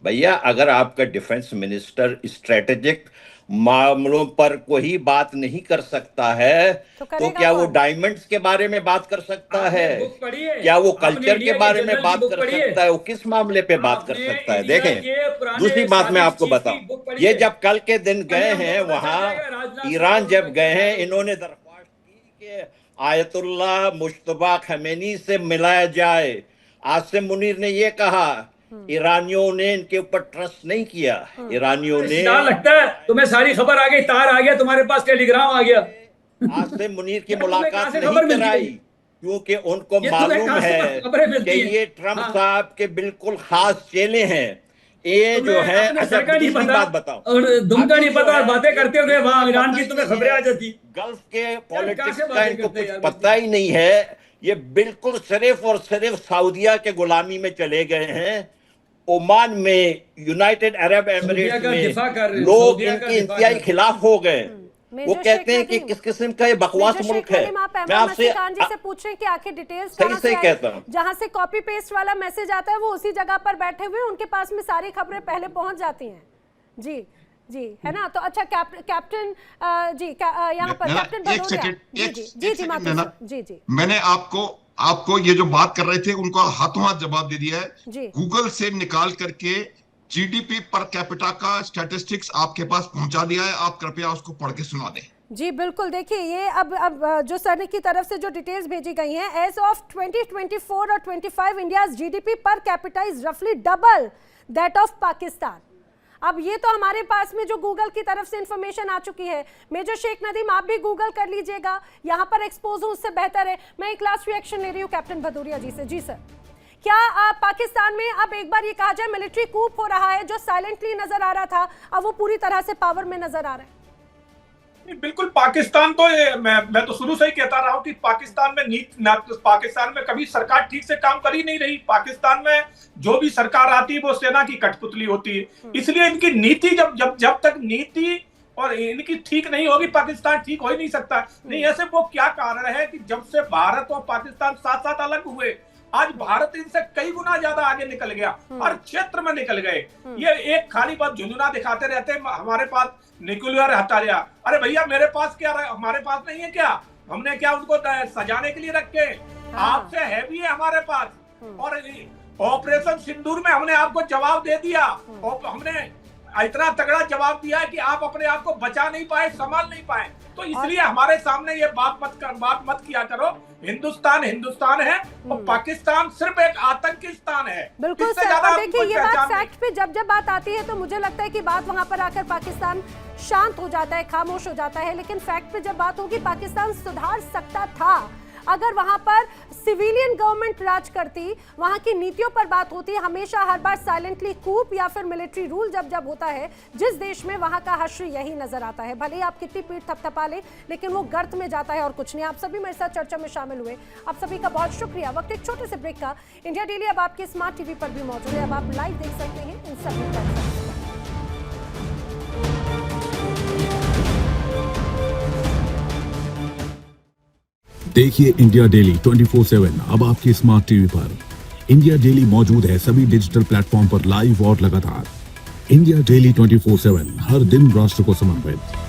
भैया, अगर आपका डिफेंस मिनिस्टर स्ट्रेटेजिक मामलों पर कोई बात नहीं कर सकता है तो क्या वो डायमंड्स के बारे में बात कर सकता है? क्या वो कल्चर के बारे में बात कर सकता है? वो किस मामले पे बात कर सकता है? देखें, दूसरी बात मैं आपको बताऊं, ये जब कल के दिन गए हैं वहां, ईरान जब गए हैं, इन्होंने दरख्वास्त की कि आयतुल्लाह मुश्तबा खमेनी से मिलाया जाए। आसिम मुनीर ने ये कहा, ईरानियों ने इनके ऊपर ट्रस्ट नहीं किया। ईरानियों ने, लगता है तुम्हें सारी खबर आ गई, तार आ गया तुम्हारे पास, टेलीग्राम आ गया। आसिम मुनीर की मुलाकात नहीं कराई क्योंकि उनको मालूम है कि ये ट्रम्प साहब के बिल्कुल खास चेले हैं। ये जो है, अपने अच्छा सर का नहीं दूसरी पता बात बताओ, और दुम का अभी नहीं जो पता और है, बातें करते हुए वहां ईरान की तुम्हें खबरें आ जाती। गल्फ के कहाँ पॉलिटिक्स से का बातें इनको करते हैं कुछ यार, पता ही नहीं है। ये बिल्कुल सिर्फ और सिर्फ सऊदिया के गुलामी में चले गए हैं। ओमान में, यूनाइटेड अरब सऊदिया एमिरेट्स का में दिफा कर रहे हैं, लोग सऊदिया का इनके दिफा इंतहाई कर रहे हैं। खिलाफ हो गए। वो मेजर कहते हैं शेख कि नदीम, किस किस्म का ये बकवास मेजर मुल्क शेख है। नदीम, आप मैं एमरान आपसे खान जी से पूछ रहे हैं कि आखिर डिटेल्स सही कहाँ से से ही कहता आई? हूं। जहाँ से कॉपी पेस्ट वाला मैसेज आता है वो उसी जगह पर बैठे हुए उनके पास में सारी खबरें पहले पहुंच जाती हैं। जी जी, है ना? तो अच्छा कैप्टन जी यहाँ पर कैप्टन एक भदौरिया, सेकंड, जी एक जी जी जी सेकंड मातू नैना, सर, जी जी मैंने आपको ये जो बात कर रहे थे उनका हाथों हाथ जवाब दे दिया जी। है। गूगल से निकाल करके जीडीपी पर कैपिटा का स्टैटिस्टिक्स आपके पास पहुंचा दिया है। आप कृपया उसको पढ़ के सुना दें। जी बिल्कुल, देखिए ये अब जो सर की तरफ से जो डिटेल्स भेजी गई हैं, एज ऑफ 2024 और 25 India's GDP per capita is रफली डबल दैट ऑफ पाकिस्तान। अब ये तो हमारे पास में जो गूगल की तरफ से इंफॉर्मेशन आ चुकी है। मेजर शेख नदीम, आप भी गूगल कर लीजिएगा, यहाँ पर एक्सपोज हो उससे बेहतर है। मैं एक लास्ट रिएक्शन ले रही हूँ कैप्टन भदौरिया जी से। जी सर, क्या पाकिस्तान में अब एक बार ये कहा जाए मिलिट्री कूप हो रहा है, जो साइलेंटली नजर आ रहा था अब वो पूरी तरह से पावर में नजर आ रहा है? बिल्कुल, पाकिस्तान तो मैं तो शुरू से ही कहता रहा हूं कि पाकिस्तान में कभी सरकार ठीक से काम कर ही नहीं रही। पाकिस्तान में जो भी सरकार आती है वो सेना की कठपुतली होती है। इसलिए इनकी नीति जब तक नीति और इनकी ठीक नहीं होगी, पाकिस्तान ठीक हो ही नहीं सकता। नहीं, ऐसे वो क्या कारण है कि जब से भारत और पाकिस्तान साथ साथ अलग हुए, आज भारत इनसे कई गुना ज्यादा आगे निकल गया, हर क्षेत्र में निकल गए। ये एक खाली बात झुंझुना दिखाते रहते हैं, हमारे पास न्यूक्लियर हथियार। अरे भैया, मेरे पास क्या, हमारे पास नहीं है क्या? हमने क्या उनको सजाने के लिए रखे? आपसे है भी है हमारे पास। और ऑपरेशन सिंदूर में हमने आपको जवाब दे दिया, और हमने इतना तगड़ा जवाब दिया है कि आप अपने आप को बचा नहीं पाए, संभाल नहीं पाए। तो इसलिए हमारे सामने ये बात मत किया करो। हिंदुस्तान है और पाकिस्तान सिर्फ एक आतंकी स्थान है। बिल्कुल सर, और देखिए ये बात फैक्ट पे जब बात आती है तो मुझे लगता है कि बात वहां पर आकर पाकिस्तान शांत हो जाता है, खामोश हो जाता है। लेकिन फैक्ट पे जब बात होगी, पाकिस्तान सुधार सकता था अगर वहां पर सिविलियन गवर्नमेंट राज करती, वहां की नीतियों पर बात होती। हमेशा हर बार साइलेंटली कूप या फिर मिलिट्री रूल जब होता है जिस देश में, वहां का हश्र यही नजर आता है। भले ही आप कितनी पीठ थपथपा लें, लेकिन वो गर्त में जाता है और कुछ नहीं। आप सभी मेरे साथ चर्चा में शामिल हुए, आप सभी का बहुत शुक्रिया। वक्त एक छोटे से ब्रेक का। इंडिया डेली अब आपके स्मार्ट टीवी पर भी मौजूद है। अब आप लाइव देख सकते हैं इन सभी प्लेटफॉर्म्स पर। देखिए इंडिया डेली 24/7 अब आपके स्मार्ट टीवी पर। इंडिया डेली मौजूद है सभी डिजिटल प्लेटफॉर्म पर लाइव और लगातार। इंडिया डेली 24/7 हर दिन राष्ट्र को समर्पित।